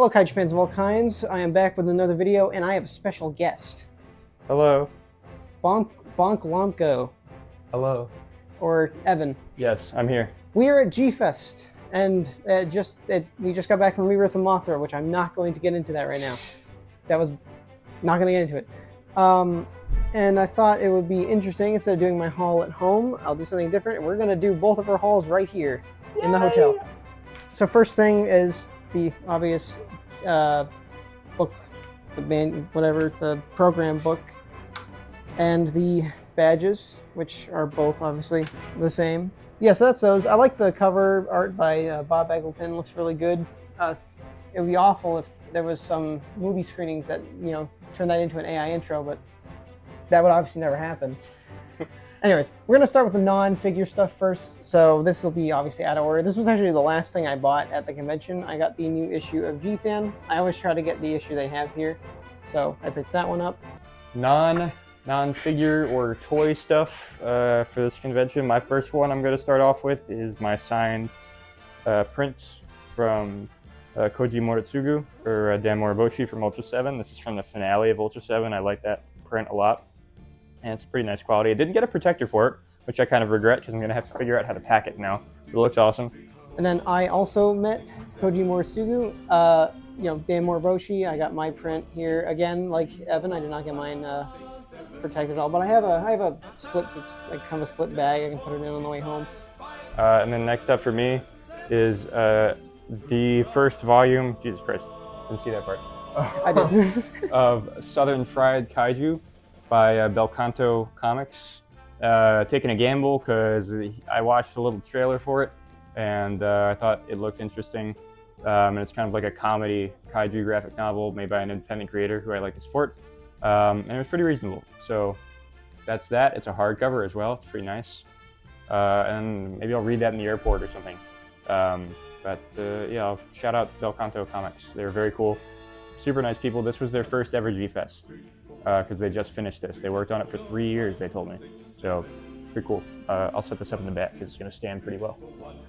Hello, Kaiju fans of all kinds. I am back with another video, and I have a special guest. Hello. Bonklomgo, Hello. or Evan. Yes, I'm here. We are at G-Fest, and we just got back from Rebirth of Mothra, which I'm not going to get into that right now. That was not going to get into it. And I thought it would be interesting, instead of doing my haul at home, I'll do something different, and we're going to do both of our hauls right here in the hotel. So first thing is the obvious book, the program book, and the badges, which are both obviously the same. Yeah, so that's those. I like the cover art by Bob Eggleton. Looks really good. It would be awful if there was some movie screenings that, you know, turn that into an AI intro, but that would obviously never happen. Anyways, we're going to start with the non-figure stuff first. So this will be obviously out of order. This was actually the last thing I bought at the convention. I got the new issue of G-Fan. I always try to get the issue they have here. So I picked that one up. Non-figure or toy stuff for this convention. My first one I'm going to start off with is my signed print from Koji Moritsugu, or Dan Moriboshi from Ultra 7. This is from the finale of Ultra 7. I like that print a lot. And it's pretty nice quality. I didn't get a protector for it, which I kind of regret because I'm going to have to figure out how to pack it now. But it looks awesome. And then I also met Koji Moritsugu, Dan Moriboshi. I got my print here again, like Evan. I did not get mine protected at all, but I have a slip, it's like kind of a slip bag. I can put it in on the way home. And then next up for me is the first volume. Jesus Christ, didn't see that part. I did. Of Southern Fried Kaiju by Belcanto Comics. Taking a gamble because I watched a little trailer for it, and I thought it looked interesting. And it's kind of like a comedy kaiju graphic novel made by an independent creator who I like to support. And it was pretty reasonable. So that's that. It's a hardcover as well. It's pretty nice. And maybe I'll read that in the airport or something. Yeah, I'll shout out Belcanto Comics. They're very cool. Super nice people. This was their first ever G-Fest. Because they just finished this. They worked on it for 3 years, they told me. So, pretty cool. I'll set this up in the back because it's going to stand pretty well.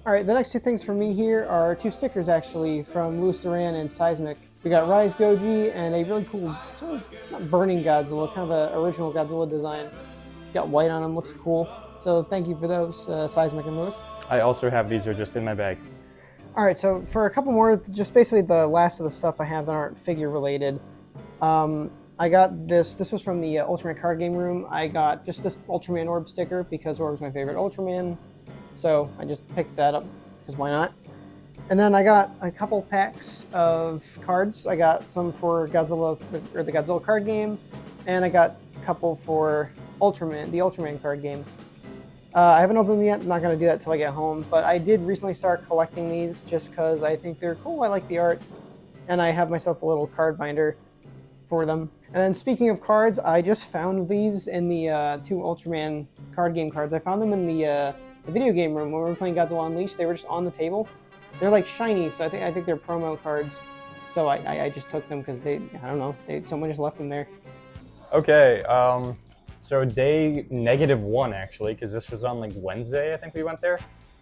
All right, the next two things for me here are two stickers, actually, from Louis Duran and Seismic. We got Rise Goji and a really cool, sort of, not burning Godzilla, kind of an original Godzilla design. It's got white on them, looks cool. So thank you for those, Seismic and Louis. I also have these, are just in my bag. All right, so for a couple more, just basically the last of the stuff I have that aren't figure related. I got this was from the Ultraman card game room. I got just this Ultraman Orb sticker because Orb's my favorite Ultraman. So I just picked that up because why not? And then I got a couple packs of cards. I got some for Godzilla, or the Godzilla card game, and I got a couple for Ultraman, the Ultraman card game. I haven't opened them yet. I'm not going to do that until I get home, but I did recently start collecting these just because I think they're cool. I like the art, and I have myself a little card binder for them. And then speaking of cards, I just found these in the two Ultraman card game cards. I found them in the video game room when we were playing Godzilla Unleashed. They were just on the table. They're like shiny, so I think they're promo cards. So I just took them because someone just left them there. Okay, so day -1 actually, because this was on like Wednesday, I think we went there.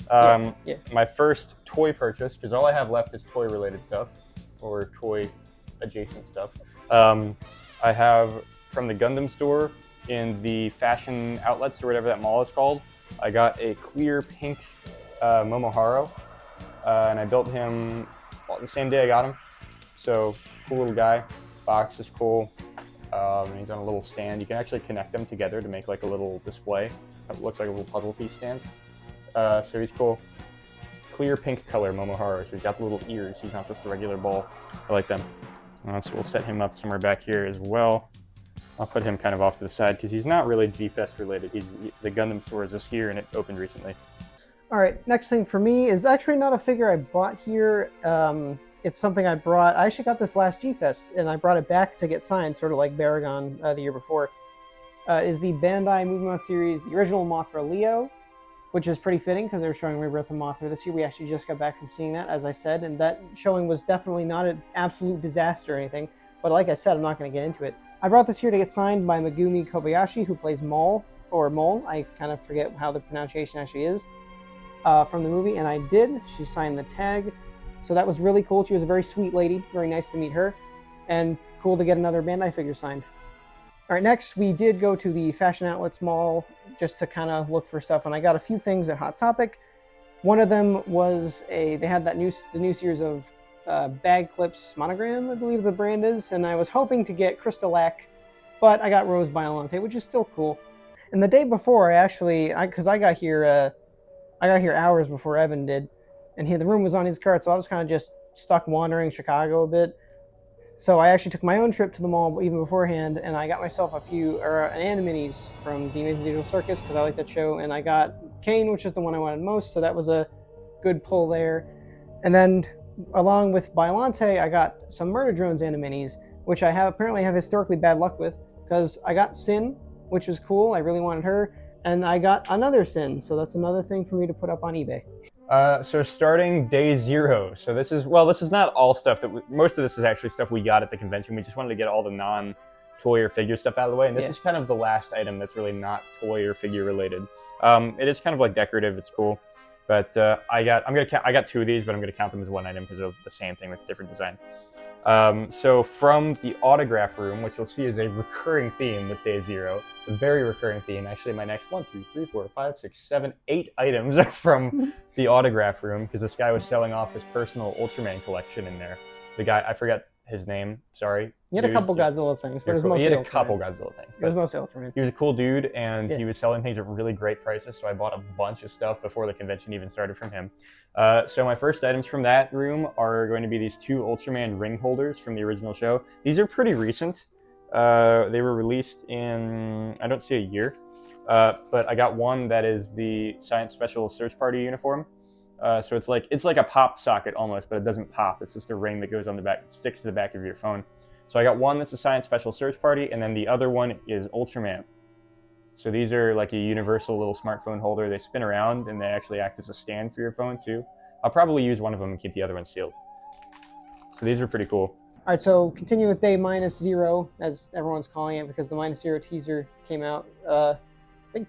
Yeah. My first toy purchase, because all I have left is toy related stuff, or toy adjacent stuff. I have from the Gundam store in the fashion outlets or whatever that mall is called. I got a clear pink Momoharo, and I built him the same day I got him. So cool little guy. Box is cool. And he's on a little stand. You can actually connect them together to make like a little display. It looks like a little puzzle piece stand. So he's cool. Clear pink color Momoharo. So he's got the little ears. He's not just a regular ball. I like them. So we'll set him up somewhere back here as well. I'll put him kind of off to the side because he's not really G-Fest related. The Gundam store is just here and it opened recently. All right, next thing for me is actually not a figure I bought here. It's something I brought. I actually got this last G-Fest and I brought it back to get signed, sort of like Baragon the year before. Is the Bandai Movie Month series, the original Mothra Leo, which is pretty fitting because they were showing Rebirth of Mothra this year. We actually just got back from seeing that, as I said, and that showing was definitely not an absolute disaster or anything, but like I said, I'm not going to get into it. I brought this here to get signed by Megumi Kobayashi, who plays Mole, I kind of forget how the pronunciation actually is, from the movie, and I did. She signed the tag, So that was really cool. She was a very sweet lady. Very nice to meet her. And cool to get another Bandai figure signed. All right, next we did go to the Fashion Outlets Mall just to kind of look for stuff, and I got a few things at Hot Topic. One of them was they had the new series of Bag Clips Monogram, I believe the brand is, and I was hoping to get Crystal-Lak, but I got Rose Biollante, which is still cool. And the day before, because I got here hours before Evan did, and the room was on his cart, so I was kind of just stuck wandering Chicago a bit. So I actually took my own trip to the mall even beforehand, and I got myself an Animini's from the Amazing Digital Circus because I like that show, and I got Kane, which is the one I wanted most, so that was a good pull there. And then, along with Biollante, I got some Murder Drones Animini's, which I apparently have historically bad luck with, because I got Sin, which was cool, I really wanted her, and I got another Sin, so that's another thing for me to put up on eBay. So starting day 0. So this is not all stuff most of this is actually stuff we got at the convention. We just wanted to get all the non-toy or figure stuff out of the way, and this is kind of the last item that's really not toy or figure related. It is kind of like decorative, it's cool. But I got 2 of these, but I'm gonna count them as one item because of the same thing with different design. So from the autograph room, which you'll see is a recurring theme with day 0, a very recurring theme. Actually, my next 1, 2, 3, 4, 5, 6, 7, 8 items are from the autograph room because this guy was selling off his personal Ultraman collection in there. The guy, I forget his name, sorry. He had a couple Godzilla things, but it was mostly He had a couple Godzilla things. It was mostly Ultraman. He was a cool dude, and he was selling things at really great prices, so I bought a bunch of stuff before the convention even started from him. So my first items from that room are going to be these 2 Ultraman ring holders from the original show. These are pretty recent. They were released in, I don't see a year, but I got one that is the Science Special Search Party uniform. So it's like a pop socket almost, but it doesn't pop. It's just a ring that goes on the back, sticks to the back of your phone. So I got one that's a Science Special Search Party, and then the other one is Ultraman. So these are like a universal little smartphone holder. They spin around, and they actually act as a stand for your phone too. I'll probably use one of them and keep the other one sealed. So these are pretty cool. All right, so continue with day -0, as everyone's calling it, because the -0 teaser came out, I think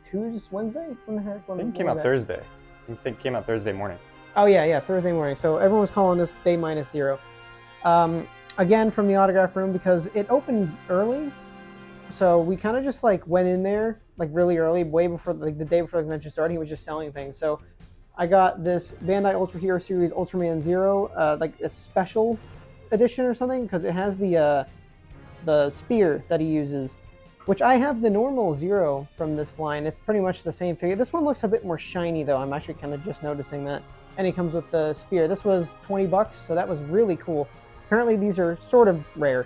Wednesday? When the heck? I think it came out Thursday. I think it came out Thursday morning. Oh yeah, Thursday morning. So everyone was calling this day -0. Again, from the autograph room, because it opened early, so we kind of just like went in there like really early, way before the day before the convention started. He was just selling things. So I got this Bandai Ultra Hero Series Ultraman Zero, like a special edition or something, because it has the spear that he uses, which I have the normal Zero from this line. It's pretty much the same figure. This one looks a bit more shiny though. I'm actually kind of just noticing that. And he comes with the spear. This was $20, so that was really cool. Apparently these are sort of rare.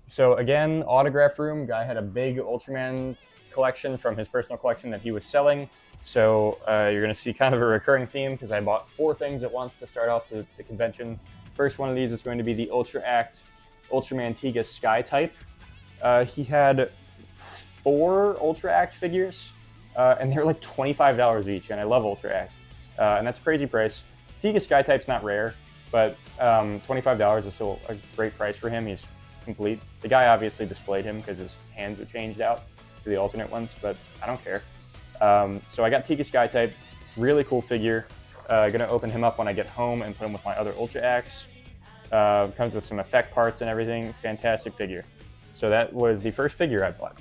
So again, autograph room, guy had a big Ultraman collection from his personal collection that he was selling. So you're gonna see kind of a recurring theme because I bought 4 things at once to start off the convention. First one of these is going to be the Ultra Act Ultraman Tiga Sky type. He had 4 Ultra Act figures, and they're like $25 each, and I love Ultra Act. And that's a crazy price. Tiga Sky type's not rare, but $25 is still a great price for him. He's complete. The guy obviously displayed him because his hands were changed out to the alternate ones, but I don't care. So I got Tiga Sky type, really cool figure. Gonna open him up when I get home and put him with my other Ultra Acts. Comes with some effect parts and everything. Fantastic figure. So that was the first figure I bought.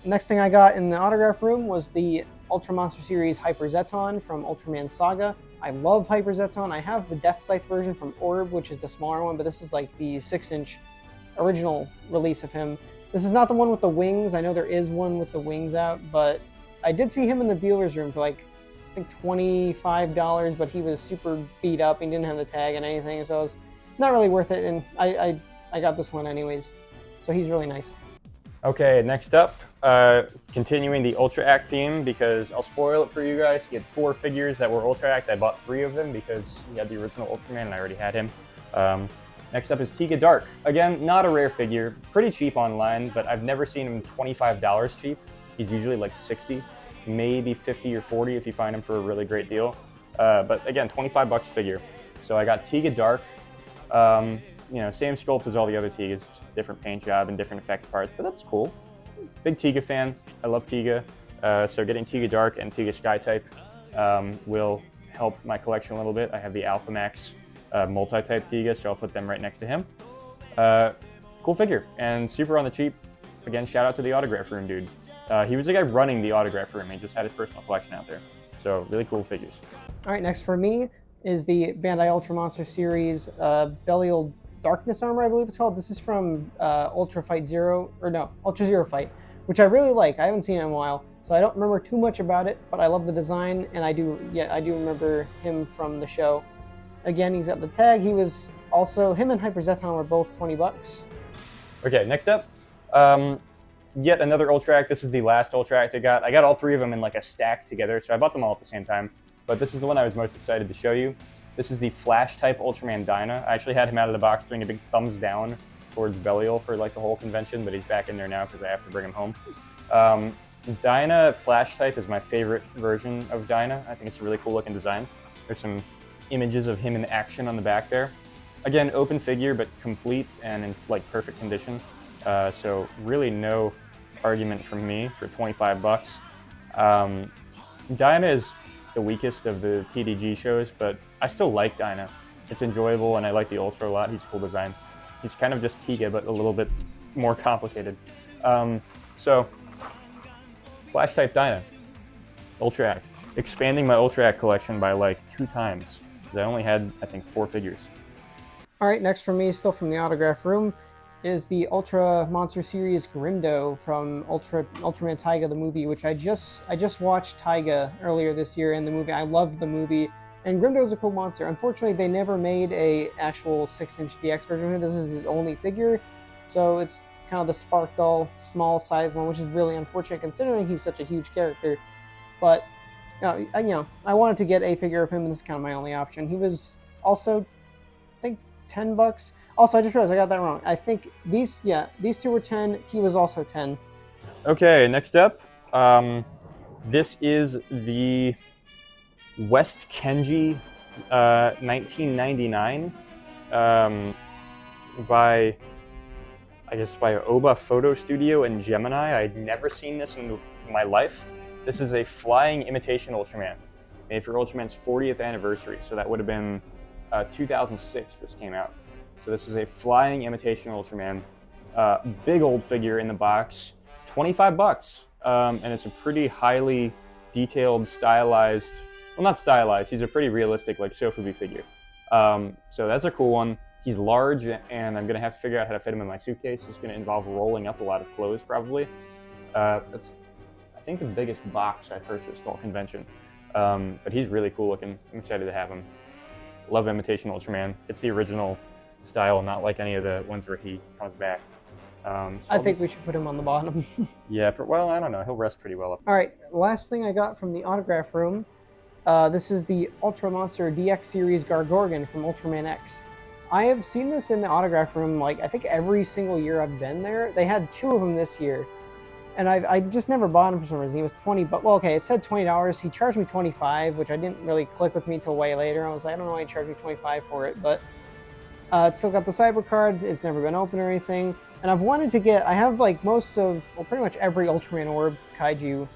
Next thing I got in the autograph room was the Ultra Monster Series Hyper Zeton from Ultraman Saga. I love Hyper Zeton. I have the Death Scythe version from Orb, which is the smaller one, but this is like the 6-inch original release of him. This is not the one with the wings. I know there is one with the wings out, but I did see him in the dealer's room for like, I think $25, but he was super beat up. He didn't have the tag and anything, so it was not really worth it, and I got this one anyways. So he's really nice. Okay, next up, continuing the Ultra Act theme, because I'll spoil it for you guys. He had 4 figures that were Ultra Act. I bought 3 of them because he had the original Ultraman and I already had him. Next up is Tiga Dark. Again, not a rare figure, pretty cheap online, but I've never seen him $25 cheap. He's usually like 60, maybe 50 or 40 if you find him for a really great deal. But again, $25 figure. So I got Tiga Dark. You know, same sculpt as all the other Tigas, just different paint job and different effect parts, but that's cool. Big Tiga fan. I love Tiga. So getting Tiga Dark and Tiga Sky type will help my collection a little bit. I have the Alpha Max multi-type Tiga, so I'll put them right next to him. Cool figure, and super on the cheap. Again, shout out to the autograph room dude. He was the guy running the autograph room. He just had his personal collection out there. So really cool figures. All right, next for me is the Bandai Ultra Monster Series Belial Darkness Armor, I believe it's called. This is from Ultra Zero Fight, which I really like. I haven't seen it in a while, so I don't remember too much about it, but I love the design, and I do remember him from the show. Again, he's got the tag. He was also, him and Hyper Zeton were both $20. Okay, next up, yet another Ultra Act. This is the last Ultra Act I got. I got all three of them in like a stack together, so I bought them all at the same time. But this is the one I was most excited to show you. This is the Flash type Ultraman Dyna. I actually had him out of the box doing a big thumbs down towards Belial for like the whole convention, but he's back in there now because I have to bring him home. Dyna Flash type is my favorite version of Dyna. I think it's a really cool looking design. There's some images of him in action on the back there. Again, open figure, but complete and in like perfect condition. So really no argument from me for 25 bucks. Dyna is the weakest of the TDG shows, but I still like Dyna. It's enjoyable, and I like the Ultra a lot. He's a cool design. He's kind of just Tiga, but a little bit more complicated. So, Flash type Dyna, Ultra Act. Expanding my Ultra Act collection by like 2 times, because I only had, I think, 4 figures. All right, next for me, still from the autograph room, is the Ultra Monster Series Grimdo from Ultraman Taiga the movie, which I just watched Taiga earlier this year in the movie. I loved the movie, and Grimdo is a cool monster. Unfortunately, they never made a actual 6-inch DX version of him. This is his only figure, so it's kind of the Spark Doll small size one, which is really unfortunate considering he's such a huge character. But I wanted to get a figure of him, and this is kind of my only option. He was also, I think, $10. Also, I just realized I got that wrong. I think these two were 10. He was also 10. Okay, next up, this is the West Kenji 1999 by Oba Photo Studio and Gemini. I'd never seen this in my life. This is a flying imitation Ultraman, made for Ultraman's 40th anniversary. So that would have been 2006 this came out. So this is a flying imitation Ultraman. Big old figure in the box, 25 bucks. And it's a pretty highly detailed, stylized, well, not stylized, he's a pretty realistic, like, Sofubi figure. So that's a cool one. He's large, and I'm gonna have to figure out how to fit him in my suitcase. It's gonna involve rolling up a lot of clothes, probably. That's, I think, the biggest box I purchased all convention. But he's really cool looking. I'm excited to have him. Love imitation Ultraman. It's the original style, not like any of the ones where he comes back. So I think we should put him on the bottom. Yeah, well, I don't know. He'll rest pretty well up. All right, last thing I got from the autograph room. This is the Ultra Monster DX Series Gargorgon from Ultraman X. I have seen this in the autograph room, like, I think every single year I've been there. They had 2 of them this year, and I just never bought him for some reason. He was 20, but well, okay, it said $20. He charged me 25, which I didn't really click with me till way later. I was like, I don't know why he charged me 25 for it, but it's still got the cyber card. It's never been open or anything. And I've wanted to get, I have like pretty much every Ultraman Orb kaiju,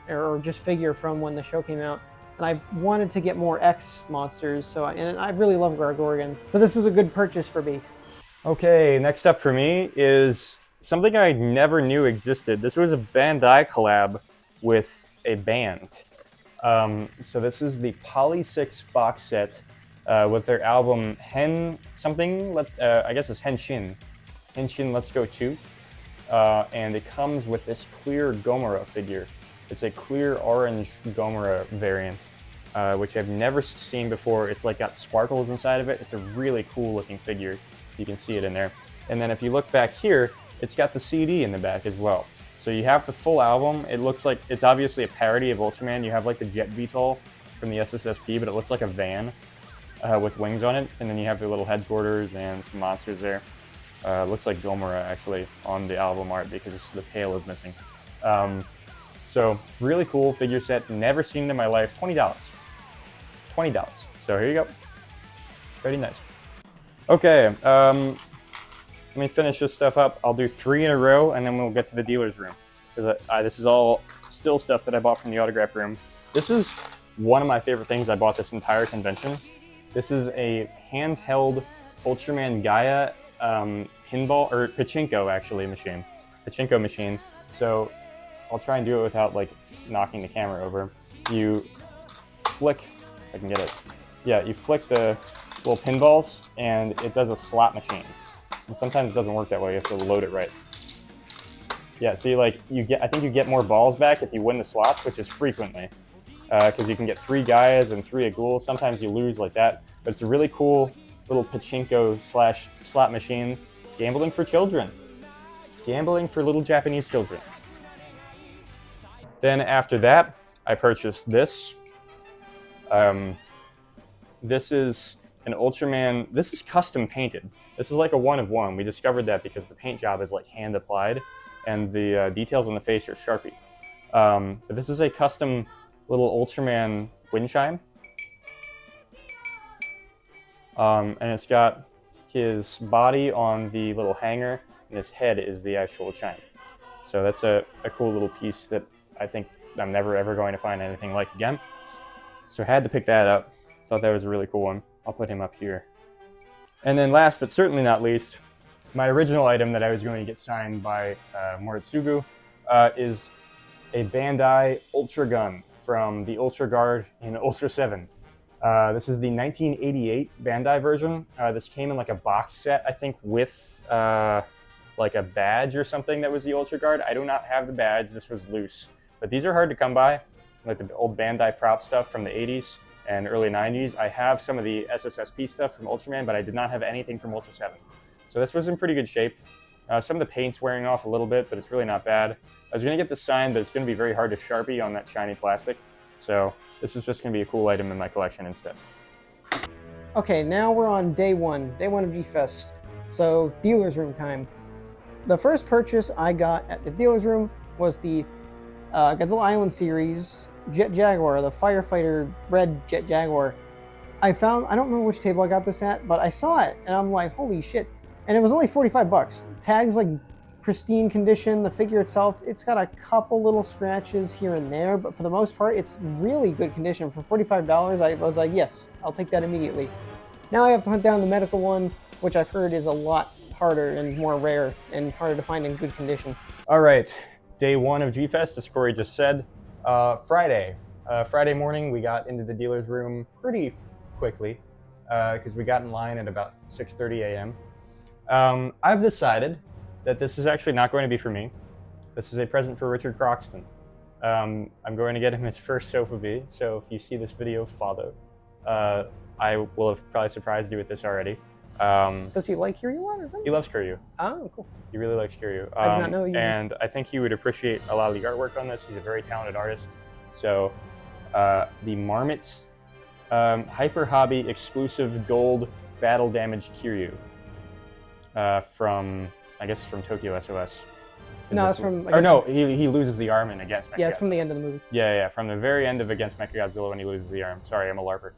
or just figure from when the show came out. And I wanted to get more X monsters, and I really love Gargorgon. So this was a good purchase for me. Okay, next up for me is something I never knew existed. This was a Bandai collab with a band. So this is the Poly 6 box set with their album Hen something, I guess it's Henshin Let's Go 2. And it comes with this clear Gomora figure. It's a clear orange Gomora variant, which I've never seen before. It's like got sparkles inside of it. It's a really cool looking figure. You can see it in there. And then if you look back here, it's got the CD in the back as well. So you have the full album. It looks like it's obviously a parody of Ultraman. You have like the Jet VTOL from the SSSP, but it looks like a van with wings on it. And then you have the little headquarters and some monsters there. Looks like Gomora actually on the album art because the tail is missing. So really cool figure set. Never seen it in my life. $20. $20. So here you go. Very nice. Okay. Let me finish this stuff up. I'll do 3 in a row, and then we'll get to the dealer's room. Because this is all still stuff that I bought from the autograph room. This is one of my favorite things I bought this entire convention. This is a handheld Ultraman Gaia pinball, or pachinko actually machine. Pachinko machine. So I'll try and do it without like knocking the camera over. You flick, if I can get it. Yeah, you flick the little pinballs and it does a slot machine. And sometimes it doesn't work that way, you have to load it right. Yeah, so I think you get more balls back if you win the slots, which is frequently. Because you can get 3 Gaias and 3 Agul. Sometimes you lose like that. But it's a really cool little pachinko / slot machine. Gambling for children. Gambling for little Japanese children. Then after that, I purchased this. This is an Ultraman. This is custom painted. This is like a 1 of 1. We discovered that because the paint job is like hand applied and the details on the face are Sharpie. But this is a custom little Ultraman wind chime. And it's got his body on the little hanger and his head is the actual chime. So that's a cool little piece that I think I'm never ever going to find anything like again. So I had to pick that up. Thought that was a really cool one. I'll put him up here. And then last but certainly not least, my original item that I was going to get signed by Moritsugu is a Bandai Ultra Gun from the Ultra Guard in Ultra 7. This is the 1988 Bandai version. This came in like a box set, I think, with like a badge or something that was the Ultra Guard. I do not have the badge. This was loose. But these are hard to come by, like the old Bandai prop stuff from the 80s and early 90s. I have some of the SSSP stuff from Ultraman, but I did not have anything from Ultra 7. So this was in pretty good shape. Some of the paint's wearing off a little bit, but it's really not bad. I was going to get this signed, but it's going to be very hard to Sharpie on that shiny plastic. So this is just going to be a cool item in my collection instead. Okay, now we're on day one of G-Fest. So dealer's room time. The first purchase I got at the dealer's room was the Godzilla Island series Jet Jaguar, the Firefighter Red Jet Jaguar. I don't remember which table I got this at, but I saw it and I'm like, holy shit. And it was only 45 bucks. Tag's like pristine condition. The figure itself, it's got a couple little scratches here and there, but for the most part, it's really good condition. For $45, I was like, yes, I'll take that immediately. Now I have to hunt down the medical one, which I've heard is a lot harder and more rare and harder to find in good condition. All right, day one of G-Fest, as Corey just said. Friday morning, we got into the dealer's room pretty quickly because we got in line at about 6:30 a.m. I've decided that this is actually not going to be for me. This is a present for Richard Croxton. I'm going to get him his first Sofa Bee, so if you see this video, father, I will have probably surprised you with this already. Does he like Kiryu a lot or something? He loves Kiryu. Oh, cool. He really likes Kiryu. I did not know you. And I think he would appreciate a lot of the artwork on this. He's a very talented artist. So the Marmot Hyper Hobby exclusive gold battle damaged Kiryu from, I guess, from Tokyo SOS. No, it's from... Or no, he loses the arm in Against Mechagodzilla. Yeah, it's from the end of the movie. Yeah, from the very end of Against Mechagodzilla when he loses the arm. Sorry, I'm a LARPer.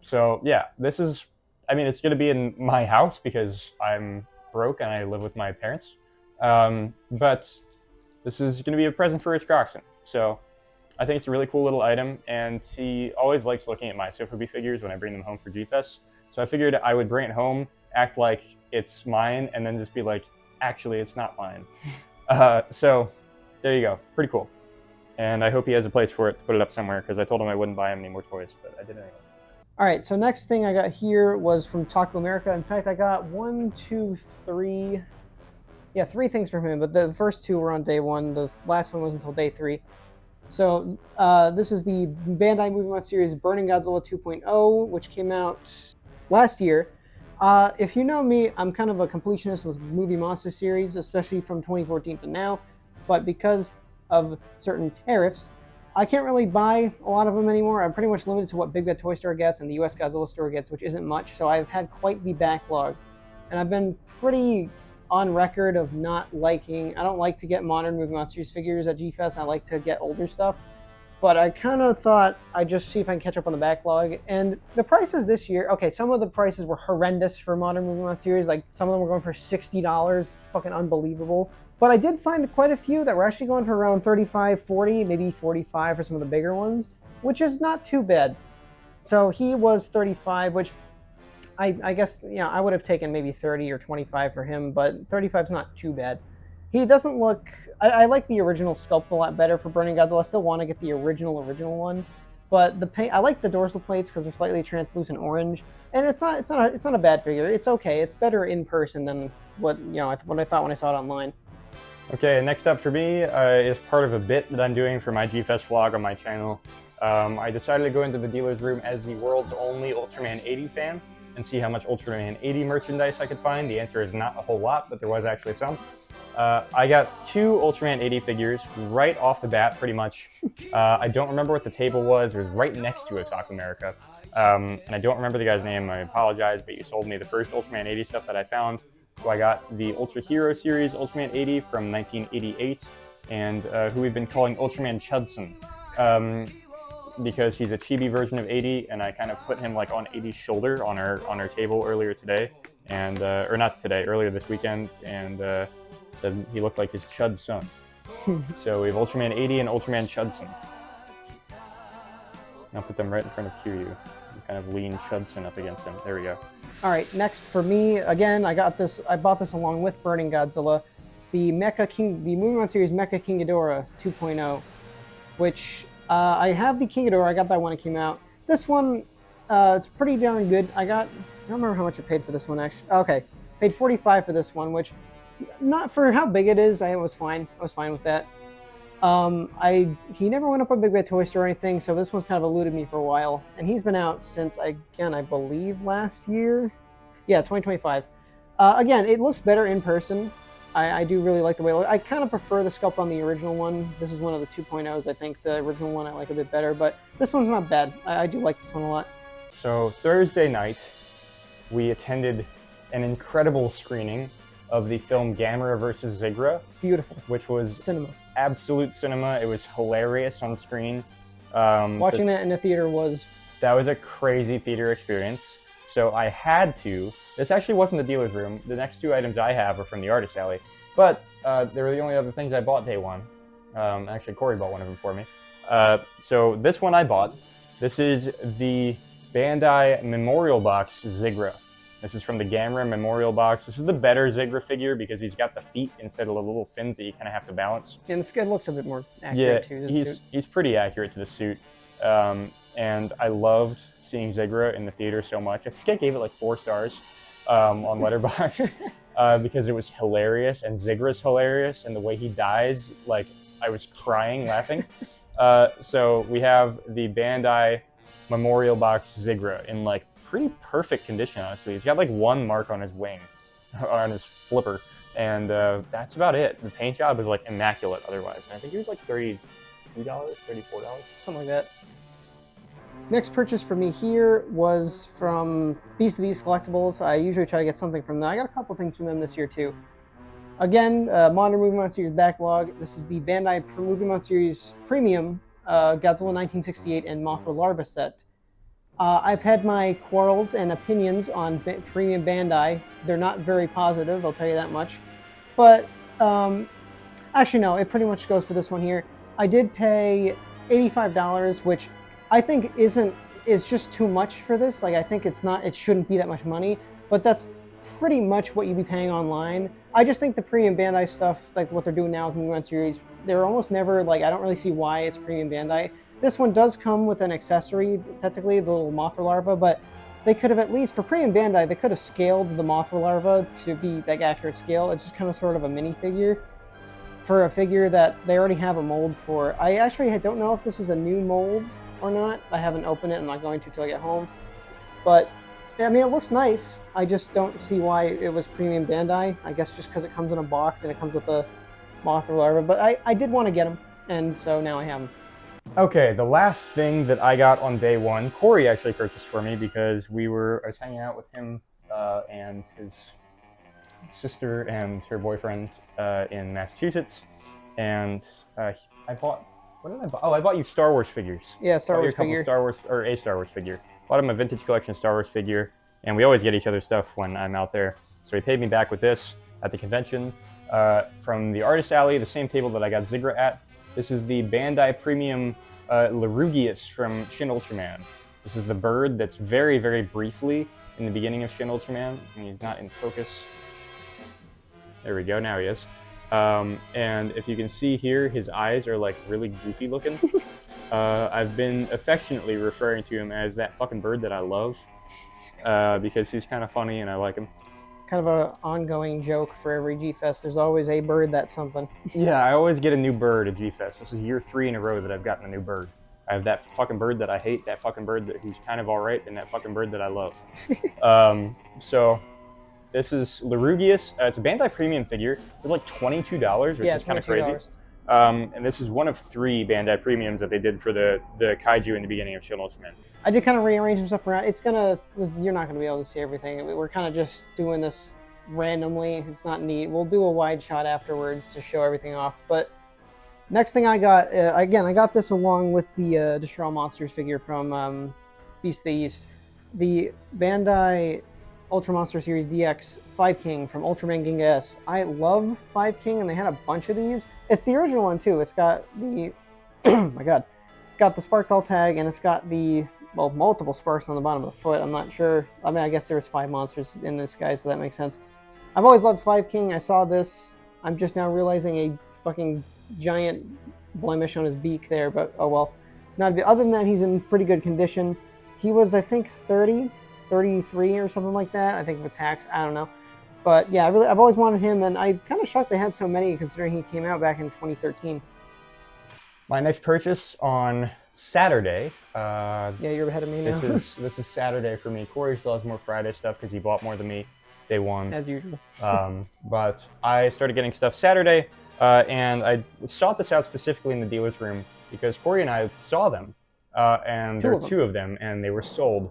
So yeah, this is... I mean, it's going to be in my house because I'm broke and I live with my parents. But this is going to be a present for Rich Croxton. So I think it's a really cool little item. And he always likes looking at my Sofa Bee figures when I bring them home for G-Fest. So I figured I would bring it home, act like it's mine, and then just be like, actually, it's not mine. So there you go. Pretty cool. And I hope he has a place for it to put it up somewhere because I told him I wouldn't buy him any more toys, but I did anyway. All right, so next thing I got here was from Taco America. In fact, I got three things from him, but the first two were on day one. The last one was until day 3. So this is the Bandai Movie Month series Burning Godzilla 2.0, which came out last year. If you know me, I'm kind of a completionist with movie monster series, especially from 2014 to now. But because of certain tariffs, I can't really buy a lot of them anymore. I'm pretty much limited to what Big Bad Toy Store gets and the US Godzilla store gets, which isn't much. So I've had quite the backlog. And I've been pretty on record of not liking... I don't like to get modern movie monster series figures at G-Fest. I like to get older stuff. But I kind of thought I'd just see if I can catch up on the backlog. And the prices this year... Okay, some of the prices were horrendous for modern movie monster series. Like, some of them were going for $60. Fucking unbelievable. But I did find quite a few that were actually going for around $35, $40, maybe $45 for some of the bigger ones. which is not too bad. So he was 35, which I guess, I would have taken maybe 30 or 25 for him, but 35 is not too bad. He doesn't look... I like the original sculpt a lot better for Burning Godzilla. I still want to get the original one. But the paint, I like the dorsal plates because they're slightly translucent orange, and it's not a bad figure. It's okay. It's better in person than what I thought when I saw it online. Okay, next up for me is part of a bit that I'm doing for my G-Fest vlog on my channel. I decided to go into the dealer's room as the world's only Ultraman 80 fan and see how much Ultraman 80 merchandise I could find. The answer is not a whole lot, but there was actually some. I got 2 Ultraman 80 figures right off the bat, pretty much. I don't remember what the table was. It was right next to Otaku America. And I don't remember the guy's name. I apologize, but you sold me the first Ultraman 80 stuff that I found. So I got the Ultra Hero series Ultraman 80 from 1988, and who we've been calling Ultraman Chudson. Because he's a chibi version of 80, and I kind of put him like on 80's shoulder on our table earlier today, and or not today, earlier this weekend, and said he looked like his Chud son. So we have Ultraman 80 and Ultraman Chudson. I'll put them right in front of Kiryu. Kind of lean Chudson up against him. There we go. All right, next for me, again, I bought this along with Burning Godzilla, the Movie series Mecha King Ghidorah 2.0, which I have the King Ghidorah. I got that when it came out. This one, it's pretty darn good. I don't remember how much I paid for this one, actually. Okay, paid $45 for this one, which, not for how big it is, I was fine. I was fine with that. He never went up on Big Bad Toy Store or anything, so this one's kind of eluded me for a while. And he's been out since, again, I believe last year? Yeah, 2025. Again, it looks better in person. I do really like the way it looks. I kind of prefer the sculpt on the original one. This is one of the 2.0s. I think the original one I like a bit better, but this one's not bad. I do like this one a lot. So Thursday night, we attended an incredible screening of the film Gamera vs. Zigra. Beautiful. Which was cinema. Absolute cinema. It was hilarious on screen. Watching that in a theater was... That was a crazy theater experience. So I had to... This actually wasn't the dealer's room. The next 2 items I have are from the artist alley. But they were the only other things I bought day one. Actually, Corey bought one of them for me. So this one I bought. This is the Bandai Memorial Box Zigra. This is from the Gamera Memorial Box. This is the better Zigra figure because he's got the feet instead of the little fins that you kind of have to balance. And the skin looks a bit more accurate to the suit. He's pretty accurate to the suit. And I loved seeing Zigra in the theater so much. I think I gave it like 4 stars on Letterboxd because it was hilarious, and Zigra's hilarious, and the way he dies, like, I was crying laughing. So we have the Bandai Memorial Box Zigra in like pretty perfect condition, honestly. He's got like 1 mark on his wing, on his flipper, and that's about it. The paint job is like immaculate otherwise. And I think he was like $32, $34, something like that. Next purchase for me here was from Beast of the East Collectibles. I usually try to get something from them. I got a couple things from them this year too. Again, Modern Movie Monster Series backlog. This is the Bandai Movie Monster Series Premium Godzilla 1968 and Mothra Larva set. I've had my quarrels and opinions on Premium Bandai. They're not very positive, I'll tell you that much. But, actually no, it pretty much goes for this one here. I did pay $85, which I think is just too much for this. Like, I think it shouldn't be that much money, but that's pretty much what you'd be paying online. I just think the Premium Bandai stuff, like what they're doing now with Movie Monster Series, they're almost never, like, I don't really see why it's Premium Bandai. This one does come with an accessory, technically, the little Mothra larva, but they could have at least, for Premium Bandai, they could have scaled the Mothra larva to be that accurate scale. It's just kind of sort of a minifigure for a figure that they already have a mold for. I actually don't know if this is a new mold or not. I haven't opened it. I'm not going to till I get home. But, I mean, it looks nice. I just don't see why it was Premium Bandai. I guess just because it comes in a box and it comes with the Mothra larva. But I did want to get them, and so now I have them. Okay, the last thing that I got on day one, Corey actually purchased for me because I was hanging out with him and his sister and her boyfriend in Massachusetts, and I bought, what did I buy? Oh, I bought you Star Wars figures. Yeah, Star Wars figure. A Star Wars figure. Bought him a vintage collection Star Wars figure, and we always get each other stuff when I'm out there. So he paid me back with this at the convention from the Artist Alley, the same table that I got Zigra at. This is the Bandai Premium Larugius from Shin Ultraman. This is the bird that's very, very briefly in the beginning of Shin Ultraman. And he's not in focus. There we go, now he is. And if you can see here, his eyes are like really goofy looking. I've been affectionately referring to him as that fucking bird that I love, because he's kind of funny and I like him. Kind of an ongoing joke for every G-Fest. There's always a bird that's something. Yeah, I always get a new bird at G-Fest. This is year 3 in a row that I've gotten a new bird. I have that fucking bird that I hate, that fucking bird who's kind of alright, and that fucking bird that I love. So this is Larugius. It's a Bandai Premium figure. It's like $22, which is kind of crazy. And this is one of 3 Bandai Premiums that they did for the Kaiju in the beginning of Shin Ultraman. I did kind of rearrange some stuff around. You're not going to be able to see everything. We're kind of just doing this randomly. It's not neat. We'll do a wide shot afterwards to show everything off. But next thing I got, again, I got this along with the Destroy All Monsters figure from Beast of the East. The Bandai Ultra Monster Series DX 5 King from Ultraman Ginga S. I love 5 King, and they had a bunch of these. It's the original one, too. It's got the... oh my god. It's got the Spark Doll tag, and it's got the... well, multiple sparks on the bottom of the foot. I'm not sure. I mean, I guess there's 5 monsters in this guy, so that makes sense. I've always loved 5 King. I saw this. I'm just now realizing a fucking giant blemish on his beak there, but oh well. Other than that, he's in pretty good condition. He was, I think, 33 or something like that. I think with tax, I don't know. But yeah, I've always wanted him, and I'm kind of shocked they had so many considering he came out back in 2013. My next purchase on Saturday. Yeah, you're ahead of me now. This is Saturday for me. Corey still has more Friday stuff because he bought more than me day one. As usual. But I started getting stuff Saturday, and I sought this out specifically in the dealer's room because Corey and I saw them, and there were 2 of them, and they were sold.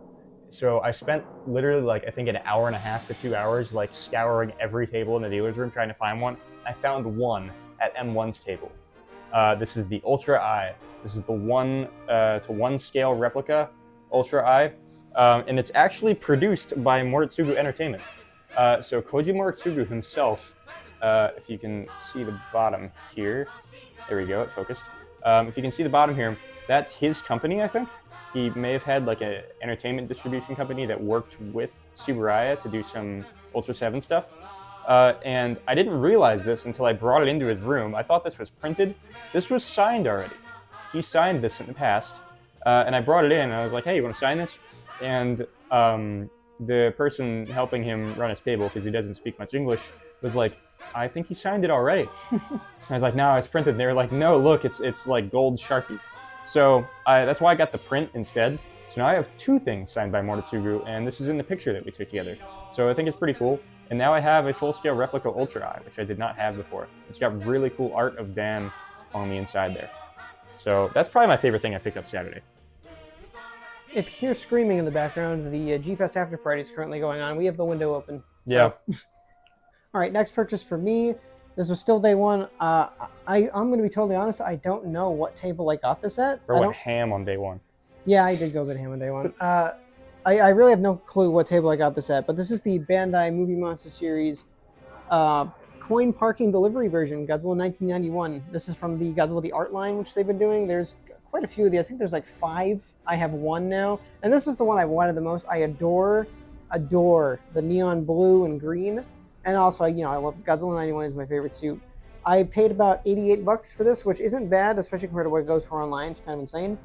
So I spent literally like, I think an hour and a half to 2 hours like scouring every table in the dealer's room trying to find one. I found one at M1's table. This is the Ultra Eye. This is the 1:1 scale replica Ultra Eye. And it's actually produced by Moritsugu Entertainment. So Koji Moritsugu himself, if you can see the bottom here. There we go, it focused. If you can see the bottom here, that's his company, I think. He may have had like an entertainment distribution company that worked with Tsuburaya to do some Ultra 7 stuff. And I didn't realize this until I brought it into his room. I thought this was printed. This was signed already. He signed this in the past. And I brought it in and I was like, hey, you want to sign this? And the person helping him run his table, because he doesn't speak much English, was like, I think he signed it already. I was like, no, it's printed. And they were like, no, look, it's like gold Sharpie. So that's why I got the print instead. So now I have 2 things signed by Moritsugu, and this is in the picture that we took together. So I think it's pretty cool. And now I have a full-scale replica Ultra Eye, which I did not have before. It's got really cool art of Dan on the inside there. So that's probably my favorite thing I picked up Saturday. If you hear screaming in the background, the G-Fest after party is currently going on. We have the window open. So. Yeah. All right, next purchase for me. This was still day one. I'm going to be totally honest. I don't know what table I got this at. Bro went ham on day one. Yeah, I did go good ham on day one. I really have no clue what table I got this at, but this is the Bandai Movie Monster Series coin parking delivery version, Godzilla 1991. This is from the Godzilla the Art line, which they've been doing. There's quite a few of these. I think there's like 5. I have 1 now, and this is the one I wanted the most. I adore the neon blue and green. And also, you know, I love Godzilla 91 is my favorite suit. I paid about $88 for this, which isn't bad, especially compared to what it goes for online. It's kind of insane.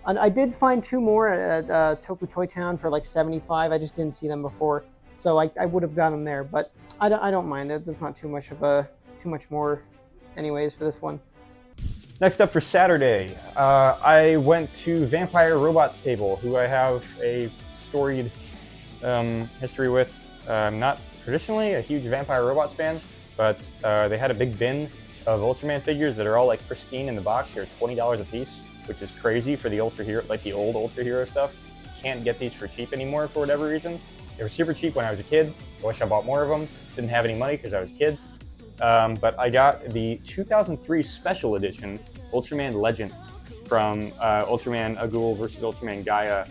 And I did find 2 more at Toku Toy Town for like $75. I just didn't see them before, so I would have got them there. But I don't mind it. That's not too much more, anyways, for this one. Next up for Saturday, I went to Vampire Robots Table, who I have a storied history with. I'm not traditionally a huge Vampire Robots fan, but they had a big bin of Ultraman figures that are all like pristine in the box. They're $20 a piece, which is crazy for the Ultra Hero, like the old Ultra Hero stuff. Can't get these for cheap anymore for whatever reason. They were super cheap when I was a kid. I wish I bought more of them. Didn't have any money because I was a kid. But I got the 2003 Special Edition Ultraman Legend from Ultraman Agul versus Ultraman Gaia,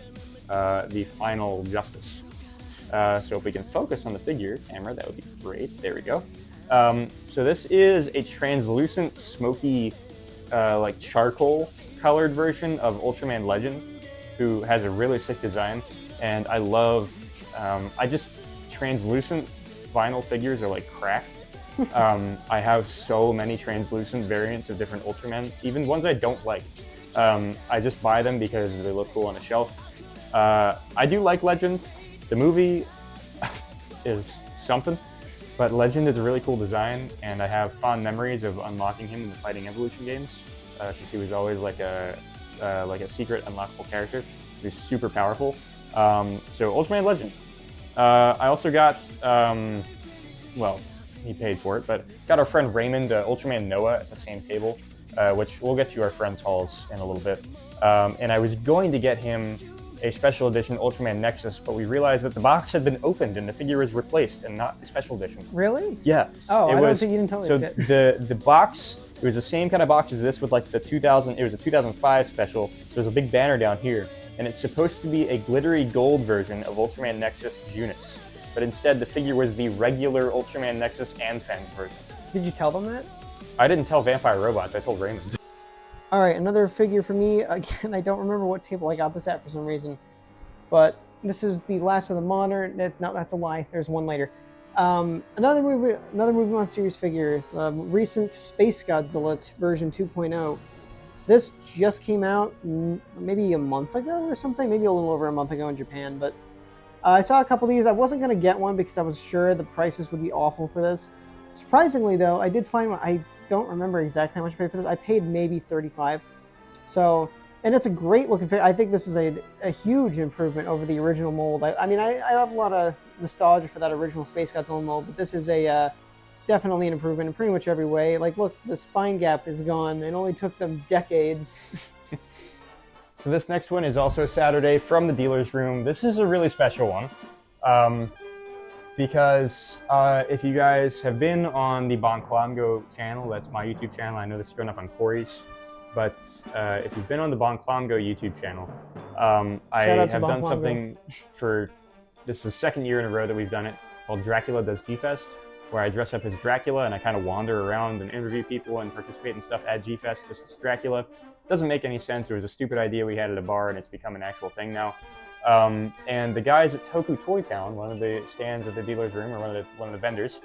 the Final Justice. So if we can focus on the figure camera, that would be great. There we go. So this is a translucent, smoky like charcoal colored version of Ultraman Legend, who has a really sick design, and I love, I just, translucent vinyl figures are like crack. I have so many translucent variants of different Ultramen, even ones I don't like. I just buy them because they look cool on a shelf. I do like Legend. The movie is something, but Legend is a really cool design, and I have fond memories of unlocking him in the Fighting Evolution games, because he was always like a secret unlockable character. He was super powerful. So Ultraman Legend. I also got, well, he paid for it, but got our friend Raymond Ultraman Noah at the same table, which we'll get to our friends' hauls in a little bit. And I was going to get him a special edition Ultraman Nexus, but we realized that the box had been opened and the figure was replaced and not the special edition. Really? Yeah. Oh, I don't think you didn't tell me so that. the box, it was the same kind of box as this with like the 2000, it was a 2005 special. There's a big banner down here, and it's supposed to be a glittery gold version of Ultraman Nexus Junus. But instead, the figure was the regular Ultraman Nexus Anthem version. Did you tell them that? I didn't tell Vampire Robots, I told Raymond. All right, another figure for me. Again, I don't remember what table I got this at for some reason, but this is the last of the modern. No, that's a lie. There's one later. Another movie Monster Series figure, the recent Space Godzilla version 2.0. This just came out maybe a month ago or something, maybe a little over a month ago in Japan. But I saw a couple of these. I wasn't going to get one because I was sure the prices would be awful for this. Surprisingly, though, I did find one. I don't remember exactly how much I paid for this. I paid maybe $35. So, and it's a great looking figure. I think this is a huge improvement over the original mold. I mean, I have a lot of nostalgia for that original Space Godzilla mold, but this is definitely an improvement in pretty much every way. Like, look, the spine gap is gone. It only took them decades. So this next one is also Saturday from the dealer's room. This is a really special one. Because if you guys have been on the Bonklomgo channel, that's my YouTube channel. I know this is going up on Corey's, but if you've been on the Bonklomgo YouTube channel, I have done something for, this is the second year in a row that we've done it, called Dracula Does G-Fest, where I dress up as Dracula and I kind of wander around and interview people and participate in stuff at G-Fest just as Dracula. Doesn't make any sense. It was a stupid idea we had at a bar, and it's become an actual thing now. And the guys at Toku Toy Town, one of the stands at the dealer's room, or one of the vendors,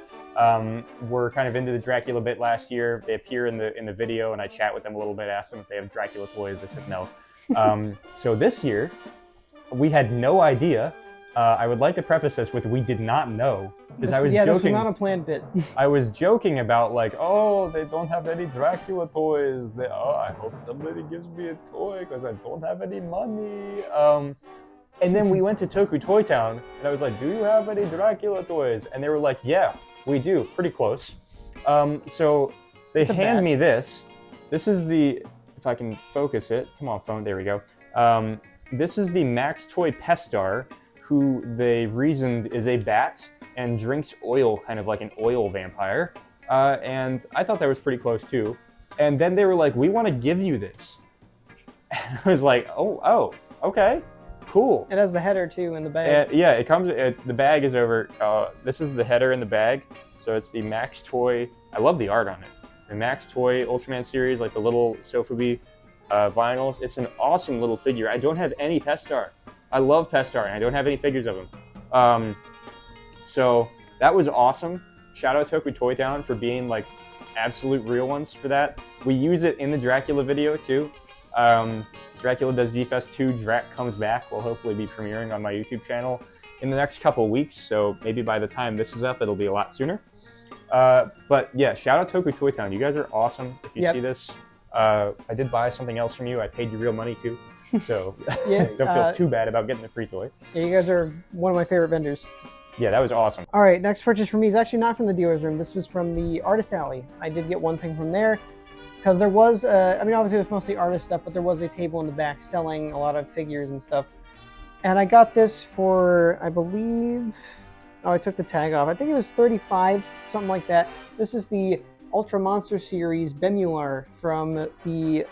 were kind of into the Dracula bit last year. They appear in the video, and I chat with them a little bit, asked them if they have Dracula toys. They said no. So this year, we had no idea. I would like to preface this with we did not know, because I was joking. This was not a planned bit. I was joking about like, oh, they don't have any Dracula toys. I hope somebody gives me a toy because I don't have any money. And then we went to Toku Toy Town, and I was like, do you have any Dracula toys? And they were like, yeah, we do. Pretty close. So they hand me this. This is the, if I can focus it. Come on, phone. There we go. This is the Max Toy Pestar, who they reasoned is a bat and drinks oil, kind of like an oil vampire. And I thought that was pretty close, too. And then they were like, we want to give you this. And I was like, oh, okay. Cool. It has the header too in the bag. Yeah, it comes. The bag is over. This is the header in the bag, so it's the Max Toy. I love the art on it. The Max Toy Ultraman series, like the little Sofubi vinyls. It's an awesome little figure. I don't have any Pestar. I love Pestar, and I don't have any figures of him. So that was awesome. Shout out Toku Toy Town for being like absolute real ones for that. We use it in the Dracula video too. Dracula Does G-Fest 2, Drac Comes Back, will hopefully be premiering on my YouTube channel in the next couple weeks, so maybe by the time this is up, it'll be a lot sooner. But yeah, shout out Toku Toy Town. You guys are awesome. If you see this, I did buy something else from you. I paid you real money too, so don't feel too bad about getting a free toy. Yeah, you guys are one of my favorite vendors. Yeah, that was awesome. All right, next purchase for me is actually not from the dealer's room. This was from the Artist Alley. I did get one thing from there. Because there was, I mean, obviously it was mostly artist stuff, but there was a table in the back selling a lot of figures and stuff. And I got this for, I believe, oh, I took the tag off. I think it was $35, something like that. This is the Ultra Monster Series Bemular from the,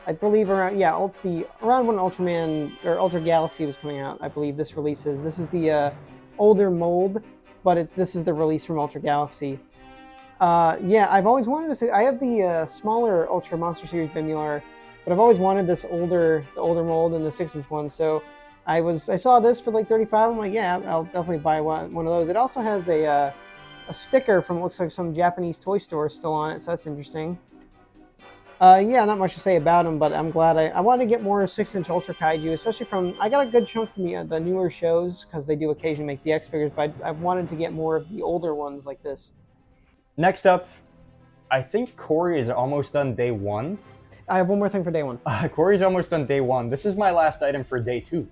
I believe around, yeah, around when Ultraman, or Ultra Galaxy was coming out, I believe this releases. This is the older mold, but this is the release from Ultra Galaxy. Yeah, I've always wanted to see. I have the smaller Ultra Monster Series Bemular, but I've always wanted the older mold and the 6-inch one. So I saw this for like 35. I'm like, yeah, I'll definitely buy one of those. It also has a sticker from, looks like, some Japanese toy store still on it, so that's interesting. Yeah, not much to say about them, but I'm glad I wanted to get more 6-inch Ultra Kaiju, especially from, I got a good chunk from the newer shows, because they do occasionally make DX figures, but I wanted to get more of the older ones like this. Next up, I think Corey is almost done day 1. I have one more thing for day 1. Corey's almost done day 1. This is my last item for day 2.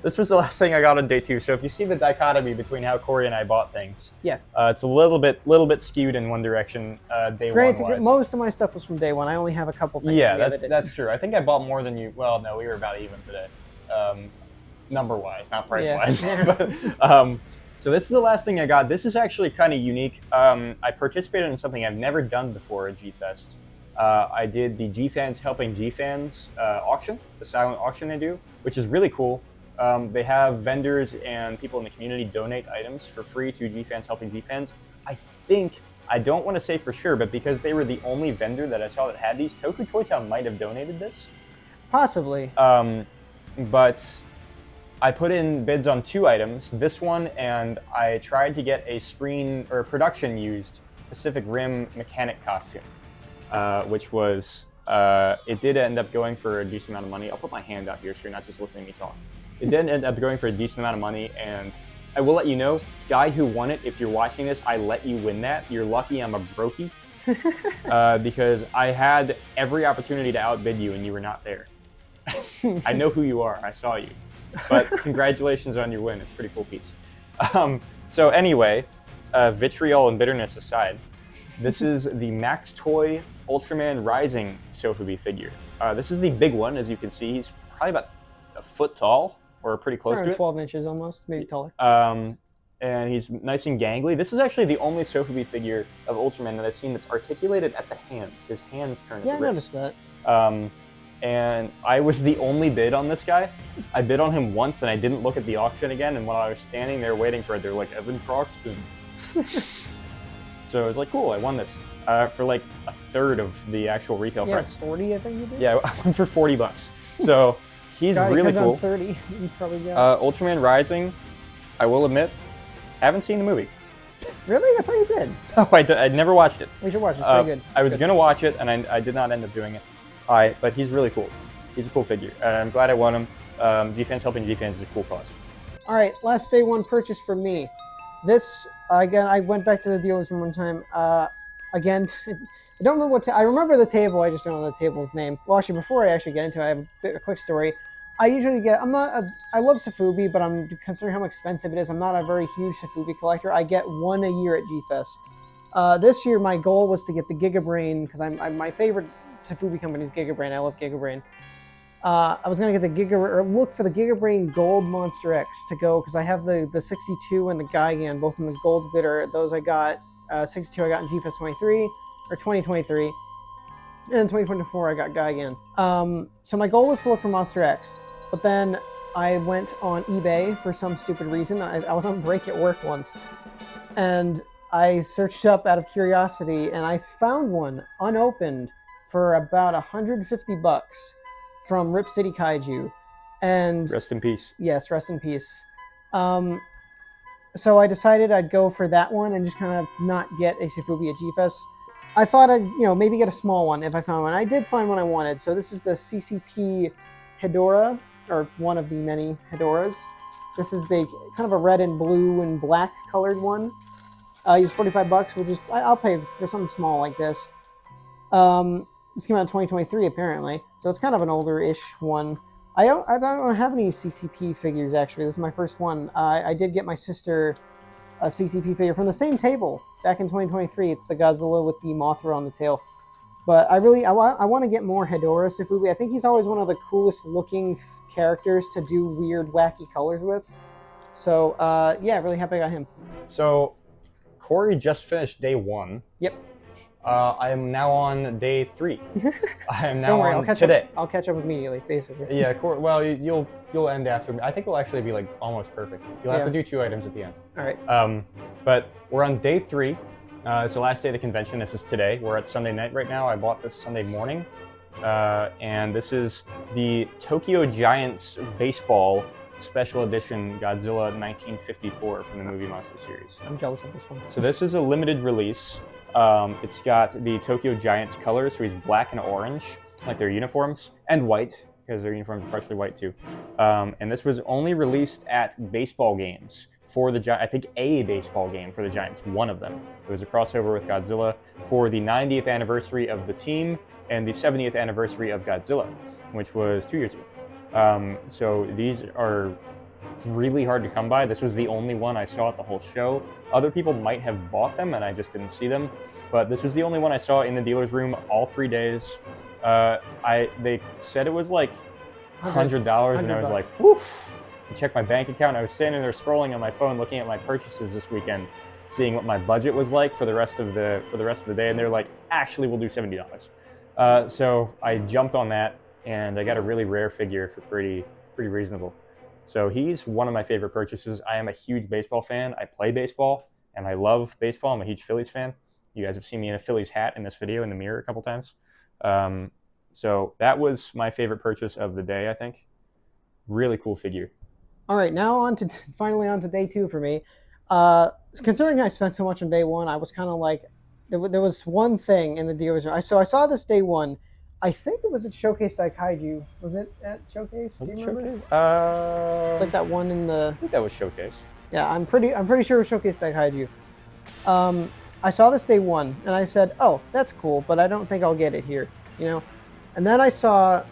This was the last thing I got on day 2. So if you see the dichotomy between how Corey and I bought things, yeah, it's a little bit skewed in one direction. Day 1 wise. Most of my stuff was from day 1. I only have a couple things. Yeah, that's true. I think I bought more than you. Well, no, we were about even today, number wise, not price wise. Yeah. So this is the last thing I got. This is actually kind of unique. I participated in something I've never done before at G-Fest. I did the G-Fans Helping G-Fans auction, the silent auction they do, which is really cool. They have vendors and people in the community donate items for free to G-Fans Helping G-Fans. I don't want to say for sure, but because they were the only vendor that I saw that had these, Toku Toy Town might have donated this. Possibly. But I put in bids on 2 items, this one, and I tried to get a screen or production used Pacific Rim mechanic costume, which was, it did end up going for a decent amount of money. I'll put my hand out here so you're not just listening to me talk. It did end up going for a decent amount of money, and I will let you know, guy who won it, if you're watching this, I let you win that. You're lucky I'm a brokey, because I had every opportunity to outbid you and you were not there. I know who you are, I saw you. But congratulations on your win, it's a pretty cool piece. So anyway, vitriol and bitterness aside, this is the Max Toy Ultraman Rising Sofubi figure. This is the big one, as you can see. He's probably about a foot tall, or pretty close to it. 12 inches almost, maybe taller. And he's nice and gangly. This is actually the only Sofubi figure of Ultraman that I've seen that's articulated at the hands. His hands turn at the wrist. Yeah, I noticed that. And I was the only bid on this guy. I bid on him once and I didn't look at the auction again, and when I was standing there waiting for it, they were like, Evan Croxton. So I was like, cool, I won this. For like a third of the actual retail price. 40, I think you did? Yeah, I won for $40. So he's really cool. 30, you probably got. Ultraman Rising, I will admit, haven't seen the movie. Really? I thought you did. No, I never watched it. We should watch it, it's pretty good. I was going to watch it, and I did not end up doing it. But he's really cool. He's a cool figure. I'm glad I won him. G-Fans Helping G-Fans is a cool cause. All right, last day 1 purchase for me. This, again, I went back to the dealers one time. Again, I don't remember I remember the table, I just don't know the table's name. Well, actually, before I actually get into it, I have a quick story. I usually get, I love Sofubi, but considering how expensive it is, I'm not a very huge Sofubi collector. I get 1 a year at G-Fest. This year, my goal was to get the Gigabrain, because my favorite Sofubi company is Gigabrain. I love Gigabrain. I was going to get the look for the Gigabrain Gold Monster X to go, because I have the 62 and the Gigan, both in the gold glitter. Those I got, 62 I got in G-Fest 23, or 2023. And in 2024 I got Gigan. So my goal was to look for Monster X, but then I went on eBay for some stupid reason. I was on break at work once, and I searched up out of curiosity, and I found one unopened for about $150 from Rip City Kaiju. And rest in peace. Yes, rest in peace. So I decided I'd go for that one and just kind of not get a Sofubi at G-Fest. I thought I'd, maybe get a small one if I found one. I did find one I wanted. So this is the CCP Hedora, or one of the many Hedoras. This is the kind of a red and blue and black colored one. He's $45, which is, I'll pay for something small like this. This came out in 2023 apparently, so it's kind of an older-ish one. I don't have any CCP figures actually. This is my first one. I did get my sister a CCP figure from the same table back in 2023. It's the Godzilla with the Mothra on the tail. But I want to get more Hedora Sofubi. I think he's always one of the coolest looking characters to do weird, wacky colors with. So yeah, really happy I got him. So Corey just finished day 1. Yep. I am now on day 3. I am now Don't worry, on today. I'll catch up immediately, basically. Yeah, well, you'll end after me. I think it'll actually be like almost perfect. You'll have to do 2 items at the end. All right. But we're on day 3. It's the last day of the convention. This is today. We're at Sunday night right now. I bought this Sunday morning. And this is the Tokyo Giants Baseball Special Edition Godzilla 1954 from the movie Monster series. I'm jealous of this one. So this is a limited release. It's got the Tokyo Giants colors, so he's black and orange, like their uniforms, and white, because their uniforms are partially white too. And this was only released at baseball games for the Giants. I think a baseball game for the Giants, one of them. It was a crossover with Godzilla for the 90th anniversary of the team and the 70th anniversary of Godzilla, which was 2 years ago. So these are really hard to come by. This was the only one I saw at the whole show. Other people might have bought them and I just didn't see them, but this was the only one I saw in the dealer's room all 3 days. They said it was like $100 and I was like, woof. I checked my bank account. I was standing there scrolling on my phone, looking at my purchases this weekend, seeing what my budget was like for the rest of the day, and they're like, actually, we'll do $70. So I jumped on that, and I got a really rare figure for pretty reasonable. So he's one of my favorite purchases. I am a huge baseball fan. I play baseball, and I love baseball. I'm a huge Phillies fan. You guys have seen me in a Phillies hat in this video in the mirror a couple times. So that was my favorite purchase of the day, I think. Really cool figure. All right, now finally on to day 2 for me. Considering I spent so much on day 1, I was kind of like, there was one thing in the dealer's room. So I saw this day 1. I think it was at Showcase Daikaiju. Was it at Showcase? Do you remember? Showcase? It's like that one in the... I think that was Showcase. Yeah, I'm pretty sure it was Showcase Daikaiju. I saw this day 1, and I said, oh, that's cool, but I don't think I'll get it here, you know? And then I saw...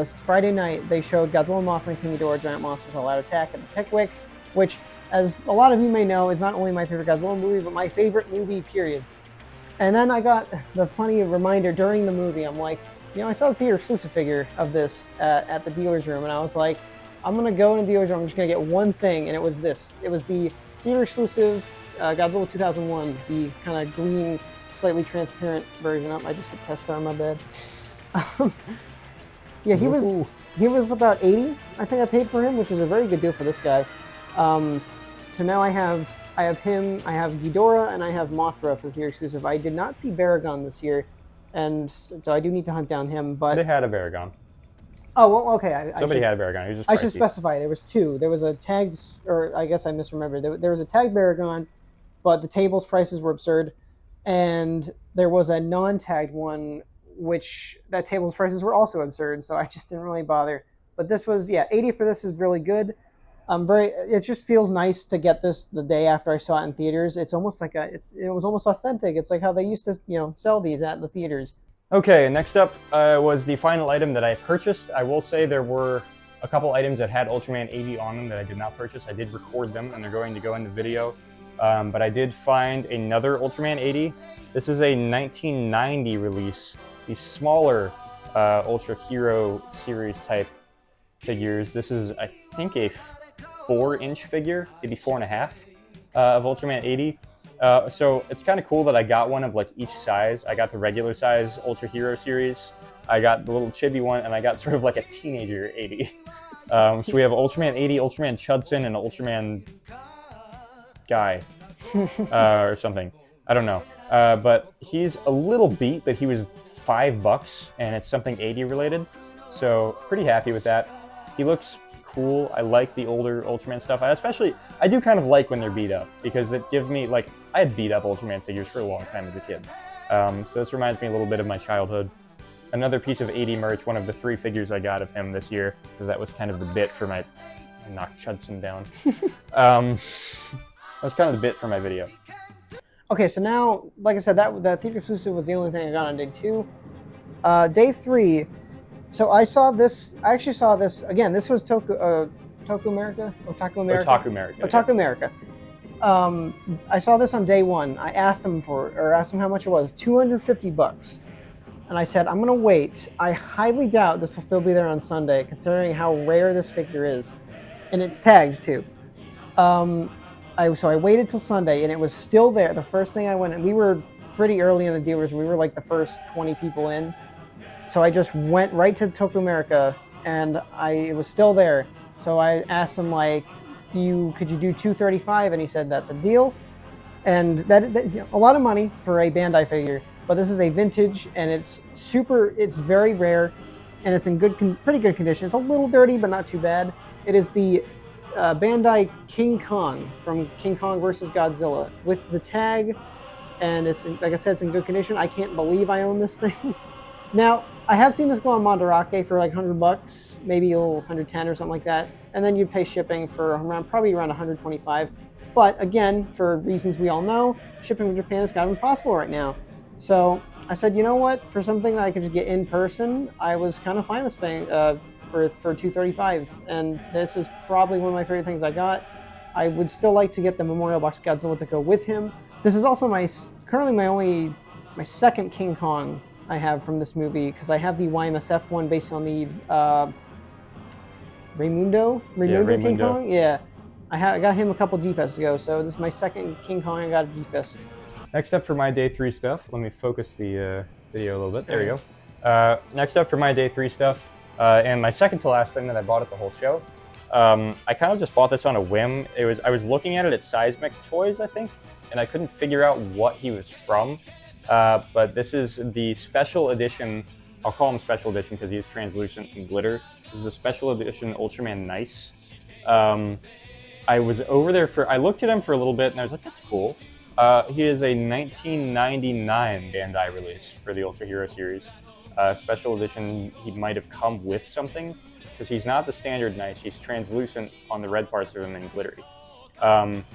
Friday night, they showed Godzilla, Mothra, and King Ghidorah Giant Monsters All Out Attack at the Pickwick, which, as a lot of you may know, is not only my favorite Godzilla movie, but my favorite movie, period. And then I got the funny reminder during the movie. I'm like, I saw the theater exclusive figure of this at the dealer's room, and I was like, I'm going to go in the dealer's room, I'm just going to get one thing, and it was this. It was the theater exclusive Godzilla 2001, the kind of green, slightly transparent version. I just hit test on my bed. Yeah, he was about 80. I think I paid for him, which is a very good deal for this guy. So now I have him, I have Ghidorah, and I have Mothra for the theater exclusive. I did not see Baragon this year, and so I do need to hunt down him. But they had a Baragon. Oh, well, okay. Somebody had a Baragon. He was just I pricey. should specify. There was 2. There was a tagged, or I guess I misremembered. There was a tagged Baragon, but the table's prices were absurd, and there was a non-tagged one, which that table's prices were also absurd, so I just didn't really bother. But this was, 80 for this is really good. It just feels nice to get this the day after I saw it in theaters. It's almost like it was almost authentic. It's like how they used to, sell these at the theaters. Okay, next up was the final item that I purchased. I will say there were a couple items that had Ultraman 80 on them that I did not purchase. I did record them, and they're going to go in the video. But I did find another Ultraman 80. This is a 1990 release. The smaller Ultra Hero series type figures. This is, I think, a 4-inch figure, maybe 4.5 of Ultraman 80. So it's kind of cool that I got one of like each size. I got the regular size Ultra Hero series. I got the little chibi one, and I got sort of like a teenager 80. So we have Ultraman 80, Ultraman Chudson, and Ultraman Guy or something. I don't know. But he's a little beat, but he was $5, and it's something 80 related. So pretty happy with that. He looks cool. I like the older Ultraman stuff. I do kind of like when they're beat up, because it gives me, like, I had beat up Ultraman figures for a long time as a kid. So this reminds me a little bit of my childhood. Another piece of 80 merch, one of the 3 figures I got of him this year, because that was kind of the bit for I knocked Chudson down. That was kind of the bit for my video. Okay, so now, like I said, that theater exclusive was the only thing I got on day 2. Day 3, so I actually saw this, again, this was Otaku America? Otaku America. I saw this on day 1. I asked him how much it was, $250. And I said, I'm going to wait. I highly doubt this will still be there on Sunday, considering how rare this figure is. And it's tagged, too. So I waited till Sunday, and it was still there. The first thing I went, and we were pretty early in the dealers. We were like the first 20 people in. So I just went right to Tokyo America, and it was still there. So I asked him, like, could you do $235? And he said, that's a deal. And a lot of money for a Bandai figure, but this is a vintage, and it's very rare, and it's in pretty good condition. It's a little dirty, but not too bad. It is the Bandai King Kong from King Kong vs. Godzilla with the tag, and like I said, it's in good condition. I can't believe I own this thing. Now, I have seen this go on Mandarake for like $100, maybe a little 110 or something like that, and then you'd pay shipping for probably around 125. But again, for reasons we all know, shipping from Japan is kind of impossible right now. So I said, you know what? For something that I could just get in person, I was kind of fine with paying for $235, and this is probably one of my favorite things I got. I would still like to get the Memorial Box Godzilla to go with him. This is also currently my second King Kong I have from this movie, because I have the YMSF one based on the Raimundo King Kong. Yeah, I got him a couple G-Fests ago, so this is my second King Kong I got at G-Fest. Next up for my day 3 stuff, let me focus the video a little bit. There we go. Next up for my day 3 stuff, and my second to last thing that I bought at the whole show. I kind of just bought this on a whim. I was looking at it at Seismic Toys, I think, and I couldn't figure out what he was from. But this is the special edition. I'll call him special edition because he is translucent and glitter. This is a special edition Ultraman Nice. I was over there I looked at him for a little bit and I was like, that's cool. He is a 1999 Bandai release for the Ultra Hero series. Special edition, he might have come with something, because he's not the standard Nice. He's translucent on the red parts of him and glittery. And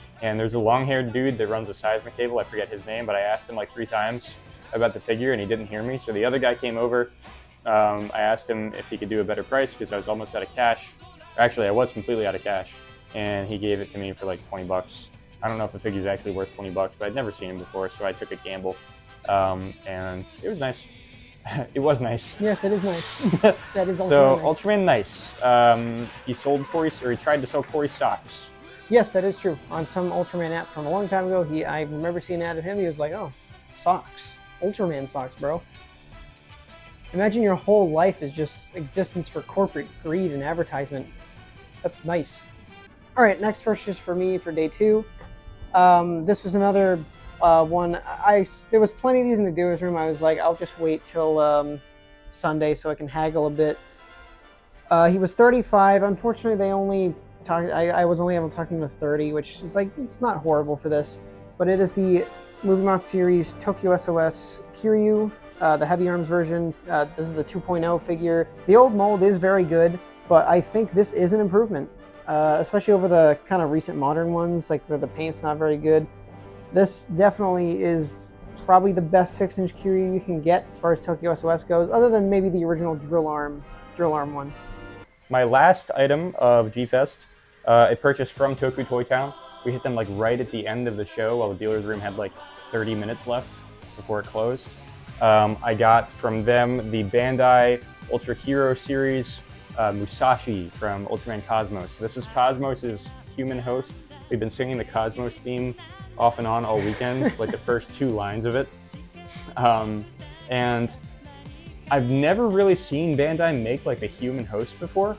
there's a long-haired dude that runs a Seismic table. I forget his name, but I asked him like 3 times about the figure, and he didn't hear me. So the other guy came over. I asked him if he could do a better price, because I was almost out of cash. Actually, I was completely out of cash, and he gave it to me for like $20. I don't know if the figure's actually worth $20, but I'd never seen him before, so I took a gamble. And it was nice. It was nice. Yes, it is nice. That is Ultraman so Nice. Ultraman Nice. He tried to sell Corey socks. Yes, that is true. On some Ultraman app from a long time ago, I remember seeing an ad of him. He was like, "Oh, socks, Ultraman socks, bro." Imagine your whole life is just existence for corporate greed and advertisement. That's nice. All right, next purchase for me for day 2. This was another one. There was plenty of these in the dealer's room. I was like, I'll just wait till Sunday so I can haggle a bit. He was $35. Unfortunately, they only I was only able to talk him to 30, which is like, it's not horrible for this, but it is the Movie Monster Series Tokyo SOS Kiryu, the Heavy Arms version. This is the 2.0 figure. The old mold is very good, but I think this is an improvement, especially over the kind of recent modern ones, like where the paint's not very good. This definitely is probably the best 6-inch Kiryu you can get as far as Tokyo SOS goes, other than maybe the original drill arm one. My last item of G-Fest, I purchased from Toku Toy Town. We hit them like right at the end of the show while the dealer's room had like 30 minutes left before it closed. I got from them the Bandai Ultra Hero series Musashi from Ultraman Cosmos. This is Cosmos' human host. We've been singing the Cosmos theme off and on all weekend, like the first 2 lines of it. And I've never really seen Bandai make like a human host before.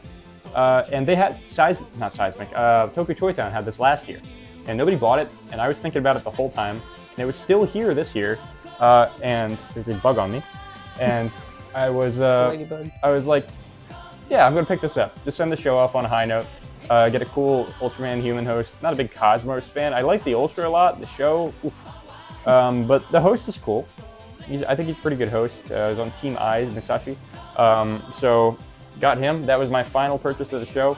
And they had Toku Toy Town had this last year, and nobody bought it. And I was thinking about it the whole time, and it was still here this year. And there's a bug on me, and I was like, yeah, I'm gonna pick this up. Just send the show off on a high note. Get a cool Ultraman human host. Not a big Cosmos fan. I like the Ultra a lot. The show, but the host is cool. I think he's a pretty good host. He's on Team Eyes, Musashi. So got him. That was my final purchase of the show.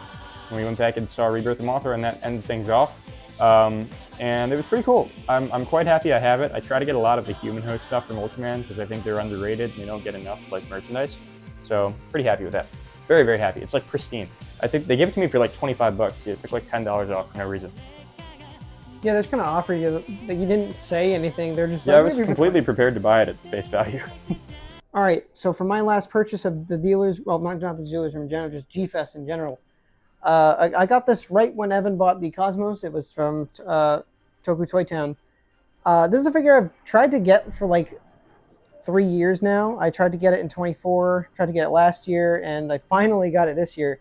And we went back and saw Rebirth of Mothra, and that ended things off. And it was pretty cool. I'm quite happy I have it. I try to get a lot of the human host stuff from Ultraman because I think they're underrated and they don't get enough like merchandise. So pretty happy with that. Very, very happy. It's like pristine. I think they gave it to me for like $25. Dude. It took like $10 off for no reason. Yeah, they're just gonna offer you that you didn't say anything. They're just I was completely prepared to buy it at face value. All right, so for my last purchase of the dealers, well, not the dealers in general, just G-Fest in general, I got this right when Evan bought the Cosmos. It was from Toku Toy Town. This is a figure I've tried to get for like 3 years now. I tried to get it in 24, tried to get it last year, and I finally got it this year.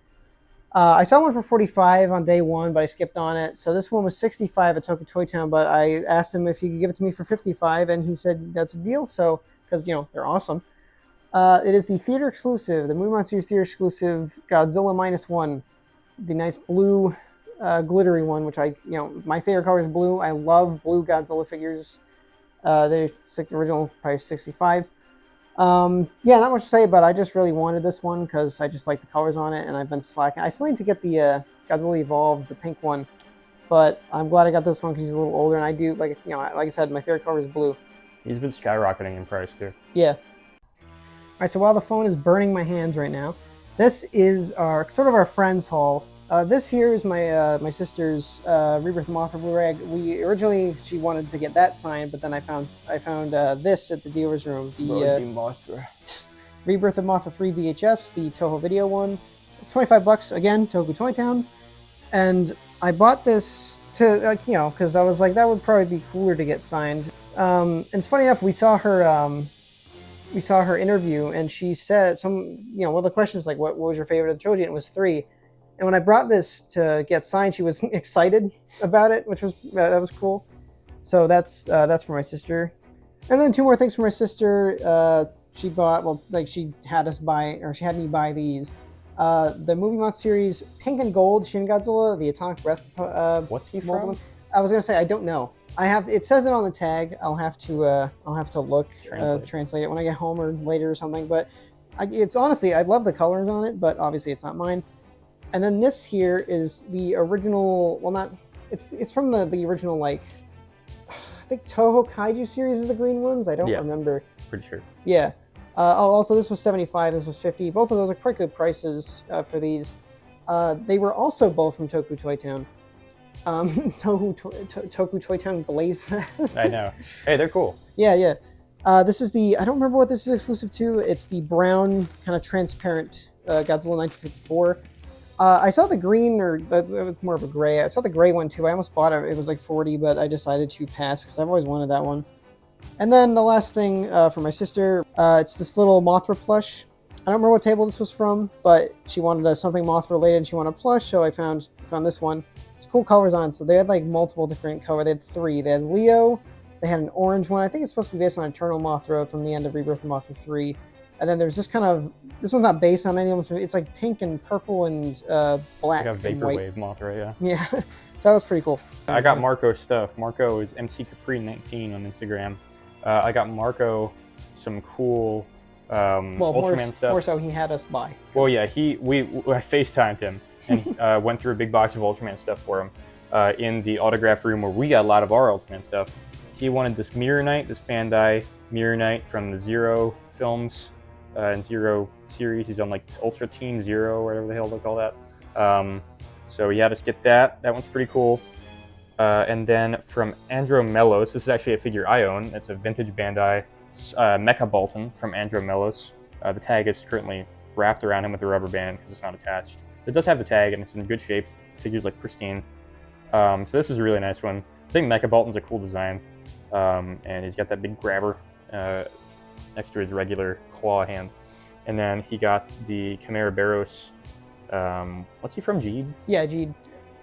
I saw one for 45 on day one, but I skipped on it. So this one was 65 at Tokyo Toy Town, but I asked him if he could give it to me for 55, and he said that's a deal. So, because, you know, they're awesome. It is the theater exclusive, the Movie Monsters theater exclusive Godzilla -1, the nice blue, glittery one, which my favorite color is blue. I love blue Godzilla figures. They're original price 65. Yeah, not much to say, but I just really wanted this one because I just like the colors on it, and I've been slacking. I still need to get the Godzilla Evolved, the pink one, but I'm glad I got this one because he's a little older, and I do like I said, my favorite color is blue. He's been skyrocketing in price too. Yeah. All right, so while the phone is burning my hands right now, this is our sort of our friends haul. This here is my sister's Rebirth of Mothra Blu-ray. She wanted to get that signed, but then I found this at the dealer's room. The Rebirth of Mothra 3 VHS, the Toho Video one, $25 again, Tokyo Toy Town, and I bought this to because I was like that would probably be cooler to get signed. And it's funny enough, we saw her interview, and she said one of the questions like what was your favorite of the trilogy, and it was 3. And when I brought this to get signed, she was excited about it, which was that was cool. So that's for my sister. And then 2 more things for my sister. She bought, she had me buy these. The Movie Monster series Pink and Gold Shin Godzilla, the Atomic Breath. What's he from? I was gonna say I don't know. It says it on the tag. I'll have to look, translate it when I get home or later or something. But it's honestly, I love the colors on it, but obviously it's not mine. And then this here is the original. Well, not. It's from the original, I think Toho Kaiju series is the green ones. I don't remember. Pretty sure. Yeah. Also, this was 75. This was 50. Both of those are quite good prices for these. They were also both from Tokyo Toy Town. Tokyo Toy Town Glaze Fest. I know. Hey, they're cool. Yeah. This is I don't remember what this is exclusive to. It's the brown, kind of transparent Godzilla 1954. I saw the green, or it's more of a gray. I saw the gray one too. I almost bought it. It was like 40, but I decided to pass because I've always wanted that one. And then the last thing for my sister, it's this little Mothra plush. I don't remember what table this was from, but she wanted something Mothra related, and she wanted a plush, so I found this one. It's cool colors on it. So they had multiple different colors. They had 3. They had Leo. They had an orange one. I think it's supposed to be based on Eternal Mothra from the end of Rebirth of Mothra 3. And then there's this this one's not based on any of them. It's like pink and purple and black. Like a vaporwave Mothra, yeah. Yeah, so that was pretty cool. I got Marco's stuff. Marco is MC Capri19 on Instagram. I got Marco some cool Ultraman stuff. More so, he had us buy. Well, yeah, I FaceTimed him and went through a big box of Ultraman stuff for him in the autograph room where we got a lot of our Ultraman stuff. He wanted this Mirror Knight, this Bandai Mirror Knight from the Zero films. And Zero series. He's on Ultra Team Zero, or whatever the hell they call that. So he had us get that. That one's pretty cool. And then from Andromelos, this is actually a figure I own. It's a vintage Bandai Mecha Bolton from Andromelos. The tag is currently wrapped around him with a rubber band because it's not attached. It does have the tag and it's in good shape. The figure's pristine. So this is a really nice one. I think Mecha Bolton's a cool design. And he's got that big grabber next to his regular claw hand. And then he got the Chimera Barros. What's he from, Jeed? Yeah, Jeed.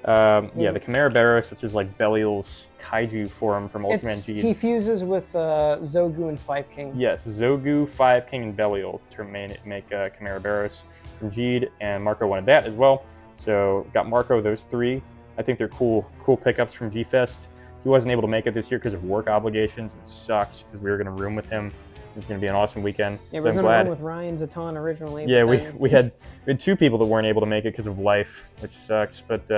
Yeah, the Chimera Barros, which is Belial's kaiju form from Ultraman Jeed. He fuses with Zogu and Five King. Yes, Zogu, Five King, and Belial to make Chimera Barros from Jeed, and Marco wanted that as well. So got Marco those 3. I think they're cool pickups from G-Fest. He wasn't able to make it this year because of work obligations. It sucks because we were going to room with him. It was going to be an awesome weekend. Yeah, we were going to room with Ryan Zaton originally. Yeah, we had 2 people that weren't able to make it because of life, which sucks. But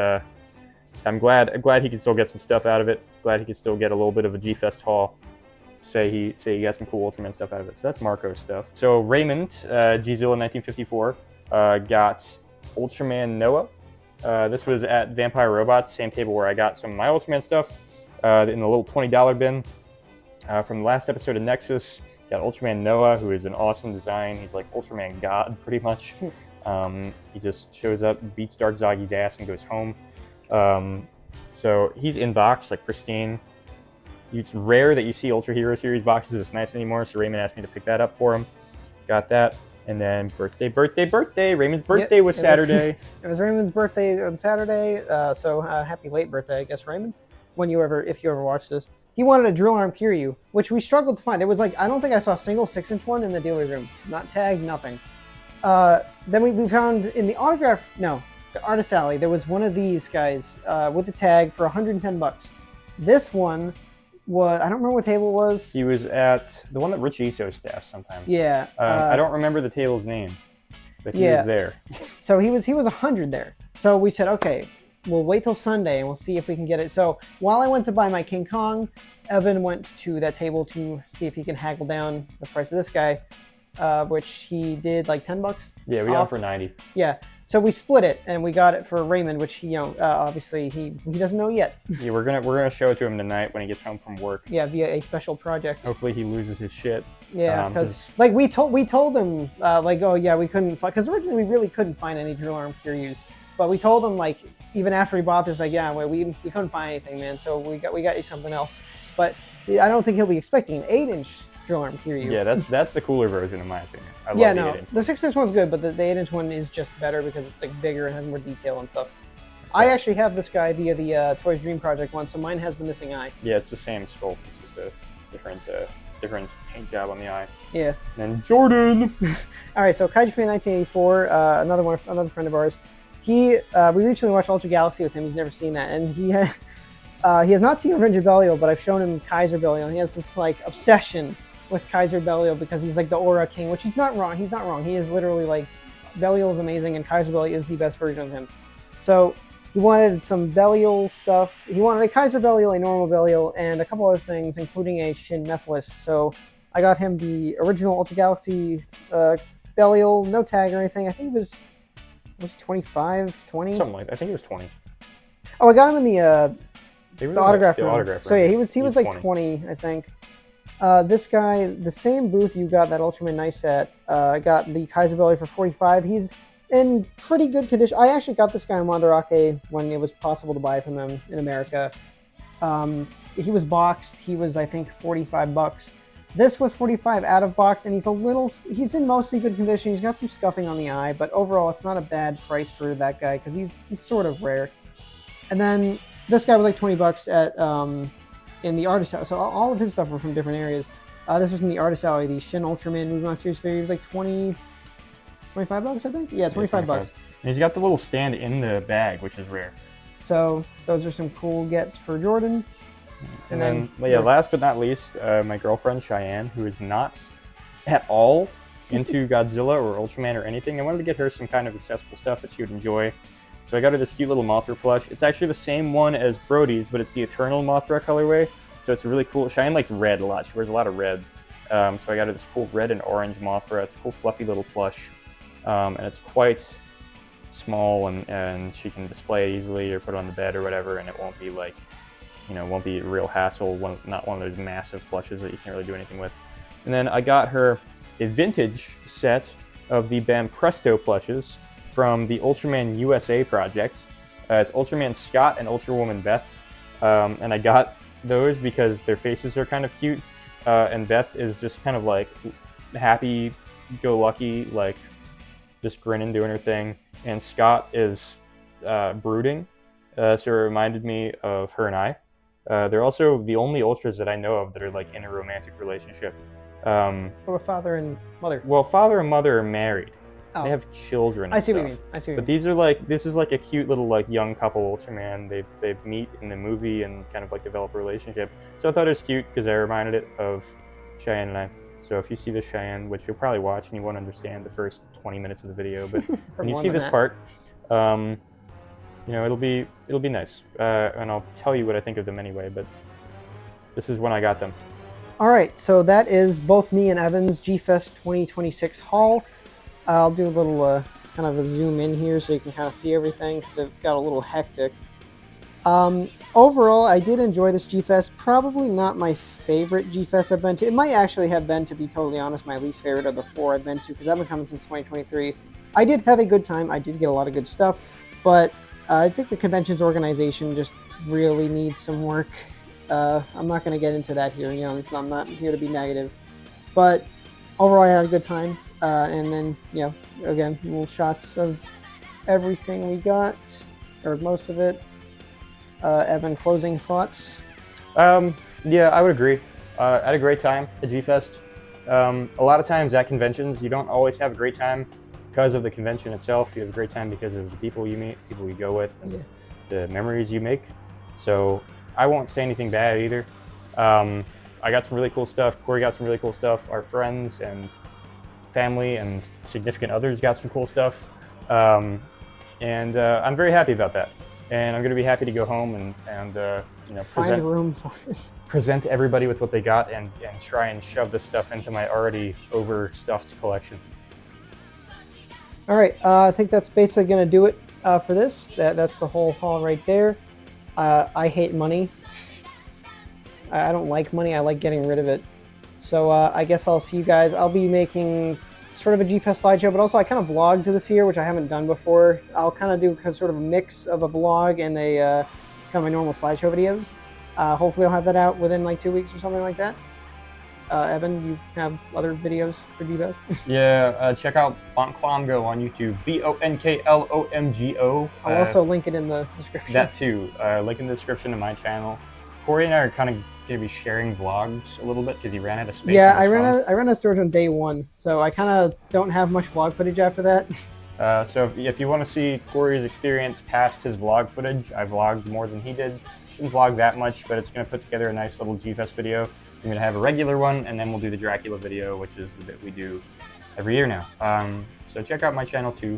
I'm glad he can still get some stuff out of it. Glad he can still get a little bit of a G-Fest haul. Say he got some cool Ultraman stuff out of it. So that's Marco's stuff. So Raymond, G-Zilla 1954, got Ultraman Noah. This was at Vampire Robots, same table where I got some of my Ultraman stuff in the little $20 bin. From the last episode of Nexus, got Ultraman Noah, who is an awesome design. He's like Ultraman God, pretty much. He just shows up, beats Dark Zoggy's ass, and goes home. So he's in box, pristine. It's rare that you see Ultra Hero Series boxes this nice anymore, so Raymond asked me to pick that up for him. Got that. And then birthday. Raymond's birthday was Saturday. It was Raymond's birthday on Saturday. So happy late birthday, I guess, Raymond. If you ever watched this, he wanted a drill arm Kiryu, which we struggled to find. There was like, I don't think I saw a single 6-inch one in the dealer room. Not tagged, nothing. Then we found in the artist alley, there was one of these guys with a tag for 110 bucks. This one was, I don't remember what table it was. He was at the one that Rich Iso staffs sometimes. Yeah. I don't remember the table's name, but he was there. So he was 100 there. So we said, okay, we'll wait till Sunday and we'll see if we can get it. So while I went to buy my King Kong, Evan went to that table to see if he can haggle down the price of this guy, which he did like 10 bucks. Yeah, we got it for 90. Yeah. So we split it and we got it for Raymond, which he, obviously he doesn't know yet. Yeah, we're gonna show it to him tonight when he gets home from work. Yeah, via a special project. Hopefully he loses his shit. Yeah, because like we told him like, oh yeah, we couldn't, because originally we really couldn't find any drill arm Kiryus, but we told him like even after he bought this, like, yeah, we couldn't find anything, man. So we got you something else. But I don't think he'll be expecting an 8-inch drill arm Kiryu. Yeah, that's the cooler version in my opinion. I love the 8-inch. The 6-inch one's good, but the 8-inch one is just better because it's like bigger and has more detail and stuff. Okay. I actually have this guy via the Toys Dream Project one, so mine has the missing eye. Yeah, it's the same sculpt. It's just a different paint job on the eye. Yeah. And then Jordan. All right, so Kaiju Fan 1984, another friend of ours. We recently watched Ultra Galaxy with him. He's never seen that, and he has not seen Avenger Belial, but I've shown him Kaiser Belial, and he has this like obsession with Kaiser Belial because he's like the Aura King, which he's not wrong. He's not wrong. He is literally like, Belial is amazing, and Kaiser Belial is the best version of him. So he wanted some Belial stuff. He wanted a Kaiser Belial, a normal Belial, and a couple other things, including a Shin Nephilis. So I got him the original Ultra Galaxy Belial, no tag or anything. I think it was 25, 20? Something like that. I think it was 20. Oh, I got him in the autograph room. Autograph room. So yeah, he was like 20, I think. This guy, the same booth you got that Ultraman Nice at, got the Kaiser Belial for 45. He's in pretty good condition. I actually got this guy in Mandarake when it was possible to buy from them in America. He was boxed. He was, I think, 45 bucks. This was 45 out of box, and he's in mostly good condition. He's got some scuffing on the eye, but overall it's not a bad price for that guy because he's sort of rare. And then this guy was like 20 bucks at in the artist alley. So all of his stuff were from different areas. This was in the artist alley, the Shin Ultraman Movie On Series figure. He was like 25 bucks, I think? Yeah, 25 bucks. And he's got the little stand in the bag, which is rare. So those are some cool gets for Jordan. And then, last but not least, my girlfriend Cheyenne, who is not at all into Godzilla or Ultraman or anything. I wanted to get her some kind of accessible stuff that she would enjoy. So I got her this cute little Mothra plush. It's actually the same one as Brody's, but it's the Eternal Mothra colorway. So it's really cool. Cheyenne likes red a lot. She wears a lot of red. So I got her this cool red and orange Mothra. It's a cool fluffy little plush. And it's quite small, and she can display it easily or put it on the bed or whatever, and it won't be like, won't be a real hassle, not one of those massive plushes that you can't really do anything with. And then I got her a vintage set of the Bam Presto plushes from the Ultraman USA project. It's Ultraman Scott and Ultrawoman Beth. And I got those because their faces are kind of cute. And Beth is just kind of like happy-go-lucky, like just grinning, doing her thing. And Scott is brooding. So it reminded me of her and I. They're also the only Ultras that I know of that are like in a romantic relationship. What about father and mother? Well, father and mother are married. Oh. They have children. I see what you mean. I see what you mean. But these are like, this is like a cute little like young couple Ultraman. They meet in the movie and kind of like develop a relationship. So I thought it was cute because I reminded it of Cheyenne and I. So if you see this Cheyenne, which you'll probably watch and you won't understand the first 20 minutes of the video, but when you see this part, it'll be nice. And I'll tell you what I think of them anyway, but this is when I got them. All right, so that is both me and Evan's G-Fest 2026 haul. I'll do a little kind of a zoom in here so you can kind of see everything because it got a little hectic. Overall, I did enjoy this G-Fest. Probably not my favorite G-Fest I've been to. It might actually have been, to be totally honest, my least favorite of the 4 I've been to because I've been coming since 2023. I did have a good time. I did get a lot of good stuff, but I think the convention's organization just really needs some work. I'm not going to get into that here. I'm not here to be negative, but overall I had a good time. And then, again, little shots of everything we got, or most of it. Evan, closing thoughts? Yeah, I would agree. I had a great time at G-Fest. A lot of times at conventions, you don't always have a great time because of the convention itself. You have a great time because of the people you meet, people you go with, and the memories you make. So I won't say anything bad either. I got some really cool stuff. Corey got some really cool stuff. Our friends and family and significant others got some cool stuff. I'm very happy about that. And I'm going to be happy to go home and Find room for it. Present everybody with what they got and try and shove this stuff into my already overstuffed collection. All right, I think that's basically going to do it for this. That's the whole haul right there. I hate money. I don't like money. I like getting rid of it. So I guess I'll see you guys. I'll be making sort of a G-Fest slideshow, but also I kind of vlogged this year, which I haven't done before. I'll kind of do sort of a mix of a vlog and a kind of my normal slideshow videos. Hopefully I'll have that out within like 2 weeks or something like that. Evan, you have other videos for G-Fest? Yeah, check out Bonklomgo on YouTube. Bonklomgo. I'll also link it in the description. That too. Link in the description to my channel. Corey and I are kind of going to be sharing vlogs a little bit because he ran out of space. Yeah, I ran out of storage on day one, so I kind of don't have much vlog footage after that. So if you want to see Corey's experience past his vlog footage, I vlogged more than he did. Didn't vlog that much, but it's going to put together a nice little G-Fest video. I'm going to have a regular one, and then we'll do the Dracula video, which is the bit we do every year now. So check out my channel too,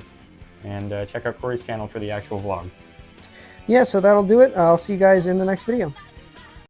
and check out Corey's channel for the actual vlog. Yeah, so that'll do it. I'll see you guys in the next video.